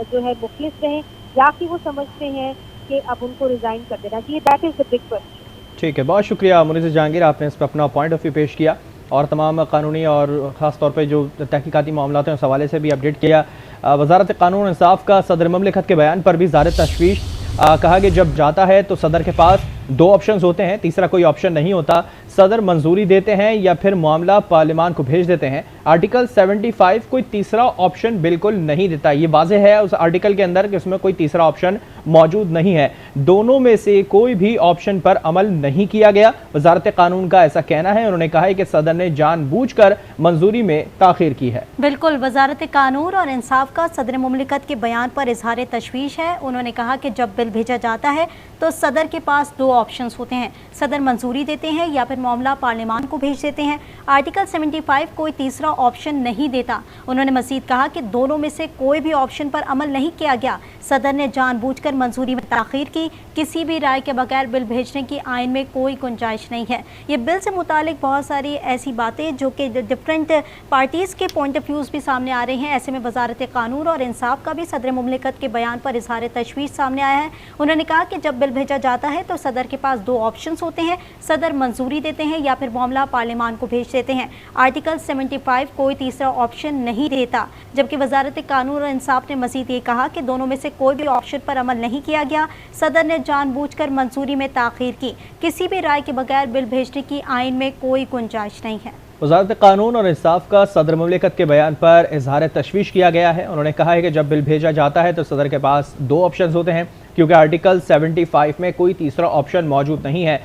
जो है मुखलिस रहें, या कि वो समझते हैं कि अब उनको रिजाइन कर देना चाहिए? That is the big question. ठीक है, बहुत शुक्रिया मुनीज़ जहांगीर, आपने इस पर अपना पॉइंट ऑफ व्यू पेश किया और तमाम कानूनी और ख़ास तौर पे जो तहकीकाती मामलात हैं उस हवाले से भी अपडेट किया। वज़ारत क़ानून और इंसाफ का सदर ममलिकत के बयान पर भी ज़ाहिर तशवीश, कहा कि जब जाता है तो सदर के पास दो ऑप्शंस होते हैं, तीसरा कोई ऑप्शन नहीं होता। सदर मंजूरी देते हैं या फिर मामला पार्लियामान को भेज देते हैं। आर्टिकल 75 कोई तीसरा ऑप्शन बिल्कुल नहीं देता, ये वाज़ेह है उस आर्टिकल के अंदर कि उसमें कोई तीसरा ऑप्शन मौजूद नहीं है। दोनों में से कोई भी ऑप्शन पर अमल नहीं किया गया, वज़ारत क़ानून का ऐसा कहना है। उन्होंने कहा है कि सदर ने जानबूझकर मंजूरी में ताख़ीर की है। बिल्कुल, वज़ारत क़ानून और इंसाफ का सदर मुमलिकत के बयान पर इजहार तशवीश है। उन्होंने कहा कि जब बिल भेजा जाता है तो सदर के पास दो ऑप्शंस होते हैं, सदर मंजूरी देते हैं या फिर मामला पार्लियामान को भेज देते हैं। आर्टिकल 75 कोई तीसरा ऑप्शन नहीं देता। उन्होंने मजीद कहा कि दोनों में से कोई भी ऑप्शन पर अमल नहीं किया गया। सदर ने जानबूझकर मंजूरी में ताख़ीर की। किसी भी राय के बगैर बिल भेजने की आइन में कोई गुंजाइश नहीं है। ये बिल से मुतालिक बहुत सारी ऐसी बातें जो कि डिफरेंट पार्टीज़ के पॉइंट ऑफ व्यूज़ भी सामने आ रहे हैं। ऐसे में वज़ारत क़ानून और इंसाफ का भी सदर मुमलिकत के बयान पर इजहार तशवीश सामने आया है। उन्होंने कहा कि जब बिल भेजा जाता है तो सदर के पास दो ऑप्शंस होते हैं, सदर मंजूरी देते हैं या फिर मामला पार्लियामान को भेज देते हैं। आर्टिकल 75 कोई तीसरा ऑप्शन नहीं देता। जबकि वज़ारत क़ानून और इंसाफ ने मज़ीद ये कहा कि दोनों में से कोई भी ऑप्शन पर अमल नहीं किया गया। सदर ने जानबूझकर मंजूरी में ताख़ीर की। किसी भी राय के बगैर बिल भेजने की आइन में कोई गुंजाइश नहीं है। वज़ारत क़ानून और इंसाफ का सदर मुमलिकत के बयान पर इजहार तशवीश किया गया है। उन्होंने कहा है कि जब बिल भेजा जाता है तो सदर के पास दो ऑप्शन होते हैं, क्योंकि आर्टिकल 75 में कोई तीसरा ऑप्शन मौजूद नहीं है।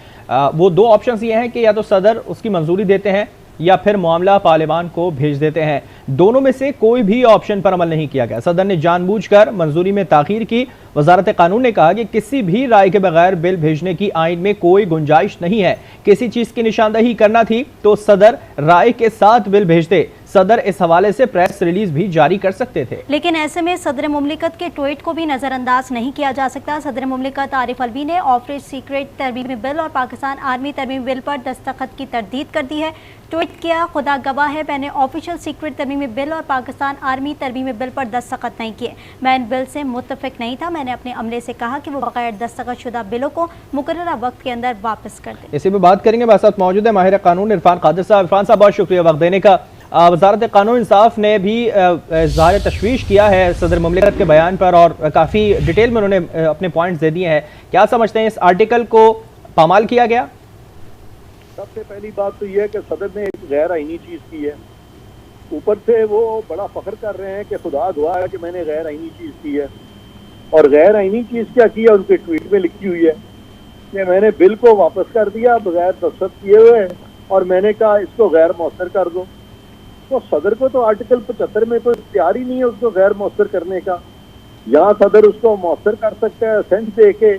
वो दो ऑप्शन ये हैं कि या तो सदर उसकी मंजूरी देते हैं या फिर मामला पार्लियामान को भेज देते हैं। दोनों में से कोई भी ऑप्शन पर अमल नहीं किया गया। सदर ने जानबूझकर मंजूरी में ताख़ीर की। वज़ारत क़ानून ने कहा कि किसी भी राय के बगैर बिल भेजने की आइन में कोई गुंजाइश नहीं है। किसी चीज़ की निशानदही करना थी तो सदर राय के साथ बिल भेजते। सदर इस हवाले से प्रेस रिलीज भी जारी कर सकते थे। लेकिन ऐसे में सदर मुमलिकत के ट्वीट को भी नज़रअंदाज नहीं किया जा सकता। सदर मुमलिकत आरिफ अलवी ने ऑपरेट सीक्रेट तरमीमी बिल और पाकिस्तान आर्मी तरमीमी बिल पर दस्तखत की तरदीद कर दी है। ट्वीट किया, खुदा गवाह है, मैंने ऑफिशियल सीक्रेट तरमीमी बिल और पाकिस्तान आर्मी तरमीमी बिल पर दस्तखत नहीं किए। मैं इन बिल से मुत्तफिक नहीं था। मैंने अपने अमले से कहा कि वो बगैर दस्तखत शुदा बिलों को मुकर्ररा वक्त के अंदर वापस कर दें। इसी पर बात करेंगे। हमारे साथ मौजूद है माहिर कानून इरफान कादिर साहब। इरफान साहब, बहुत शुक्रिया वक्त देने का। वज़ारत क़ानून इंसाफ ने भी इज़हार तशवीश किया है सदर मुमलिकत के बयान पर और काफ़ी डिटेल में उन्होंने अपने पॉइंट्स दे दिए हैं। क्या समझते हैं, इस आर्टिकल को पामाल किया गया? सबसे पहली बात तो यह है कि सदर ने एक गैर आईनी चीज़ की है। ऊपर से वो बड़ा फख्र कर रहे हैं कि खुदा दुआ है कि मैंने गैर आईनी चीज़ की है। और गैर आईनी चीज़ क्या की है, उनके ट्वीट में लिखी हुई है कि मैंने बिल को वापस कर दिया बगैर दस्तखत किए हुए और मैंने कहा इसको गैर मौसर कर दो। तो सदर को तो आर्टिकल 75 में कोई इख्तियार ही नहीं है उसको गैर मौसर करने का। या सदर उसको मौसर कर सकता है सेंस दे के,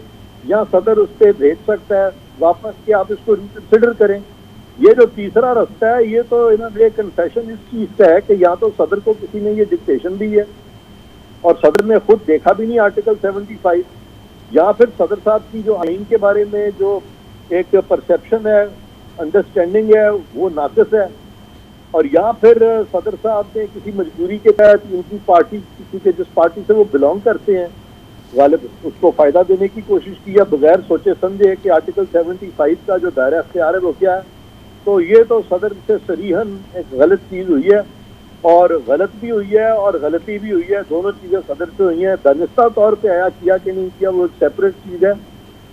या सदर उस पर भेज सकता है वापस कि आप इसको रिकंसिडर करें। ये जो तीसरा रास्ता है ये तो इन्होंने कंसेशन इस चीज़ का है कि या तो सदर को किसी ने ये डिक्टेशन दी है और सदर ने खुद देखा भी नहीं आर्टिकल 75, या फिर सदर साहब की जो आइन के बारे में जो एक परसेप्शन है, अंडरस्टैंडिंग है, वो नाक़िस है, और या फिर सदर साहब ने किसी मजबूरी के तहत उनकी पार्टी, किसी के जिस पार्टी से वो बिलोंग करते हैं, गालिब उसको फ़ायदा देने की कोशिश की है बगैर सोचे समझे कि आर्टिकल 75 का जो दायरा अख्तियार है वो क्या है। तो ये तो सदर से सरीहन एक गलत चीज़ हुई है, और गलत भी हुई है और गलती भी हुई है। दोनों चीज़ें सदर से हुई हैं। दानिस्ता तौर पे आया किया कि नहीं किया वो एक सेपरेट चीज़ है,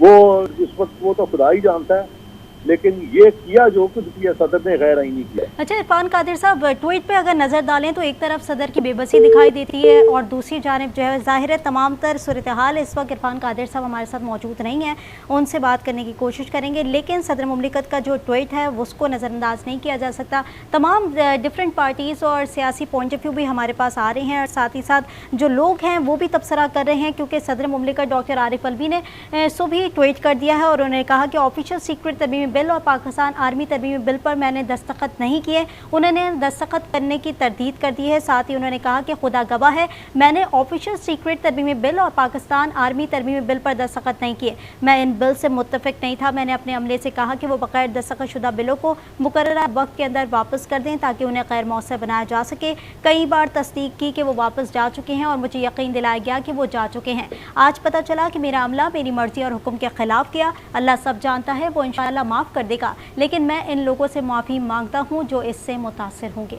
वो इस वक्त वो तो खुदा ही जानता है, लेकिन ये किया जो कुछ किया सदर ने गैर आईनी किया। अच्छा इरफान कादिर साहब, ट्वीट पे अगर नज़र डालें तो एक तरफ सदर की बेबसी दिखाई देती है और दूसरी जानिब जो है ज़ाहिर है तमाम तर सूरत हाल इस वक्त इरफान कादिर साहब हमारे साथ मौजूद नहीं है, उनसे बात करने की कोशिश करेंगे। लेकिन सदर मुमलिकत का जो ट्वीट है उसको नज़रअंदाज नहीं किया जा सकता। तमाम डिफरेंट पार्टीज़ और सियासी पॉइंट ऑफ व्यू भी हमारे पास आ रहे हैं और साथ ही साथ जो लोग हैं वो भी तबसरा कर रहे हैं, क्योंकि सदर मुमलिकत डॉक्टर आरिफ अलवी ने सुबह ट्वीट कर दिया है और उन्होंने कहा कि ऑफिशियल सीक्रेट तरमीमी बिल और पाकिस्तान आर्मी तरमीमी बिल पर मैंने दस्तखत नहीं किए। उन्होंने दस्तखत करने की तरदीद कर दी है। साथ ही उन्होंने कहा कि खुदा गवाह है, मैंने ऑफिशियल सीक्रेट तरमीमी बिल और पाकिस्तान आर्मी तरमीमी बिल पर दस्तखत नहीं किए। मैं इन बिल से मुत्तफिक नहीं था। मैंने अपने अमले से कहा कि वो बगैर दस्तखत शुदा बिलों को मुकर्ररा वक्त के अंदर वापस कर दें ताकि उन्हें गैर मौसर बनाया जा सके। कई बार तस्दीक की कि वो वापस जा चुके हैं और मुझे यकीन दिलाया गया कि वो जा चुके हैं। आज पता चला कि मेरा अमला मेरी मर्जी और हुक्म के खिलाफ किया। अल्लाह सब जानता है, वो इंशाअल्लाह माफ़ कर देगा, लेकिन मैं इन लोगों से माफ़ी मांगता हूँ जो इससे मुतासिर होंगे।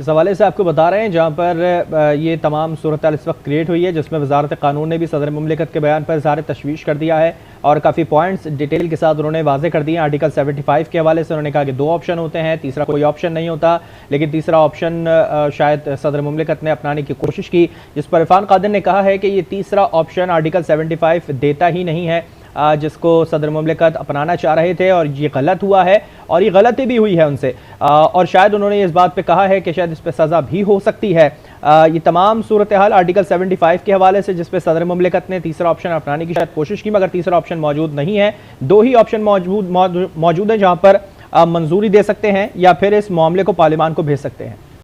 इस हवाले से आपको बता रहे हैं जहाँ पर ये तमाम सूरत इस वक्त क्रिएट हुई है, जिसमें वजारत कानून ने भी सदर मुमलिकत के बयान पर इज़हार तशवीश कर दिया है और काफ़ी पॉइंट्स डिटेल के साथ उन्होंने वाजे कर दिए हैं। आर्टिकल 75 के हवाले से उन्होंने कहा कि 2 ऑप्शन होते हैं, तीसरा कोई ऑप्शन नहीं होता, लेकिन तीसरा ऑप्शन शायद सदर मुमलिकत ने अपनाने की कोशिश की, जिस पर इरफान कादिर ने कहा है कि ये तीसरा ऑप्शन आर्टिकल 75 देता ही नहीं है, जिसको सदर मुमलिकत अपनाना चाह रहे थे, और ये गलत हुआ है और ये गलती भी हुई है उनसे। और शायद उन्होंने इस बात पे कहा है कि शायद इस पर सज़ा भी हो सकती है। ये तमाम सूरत हाल आर्टिकल 75 के हवाले से, जिस पे सदर मुमलिकत ने तीसरा ऑप्शन अपनाने की शायद कोशिश की, मगर तीसरा ऑप्शन मौजूद नहीं है। 2 ही ऑप्शन मौजूद है जहाँ पर मंजूरी दे सकते हैं या फिर इस मामले को पार्लियामान को भेज सकते हैं।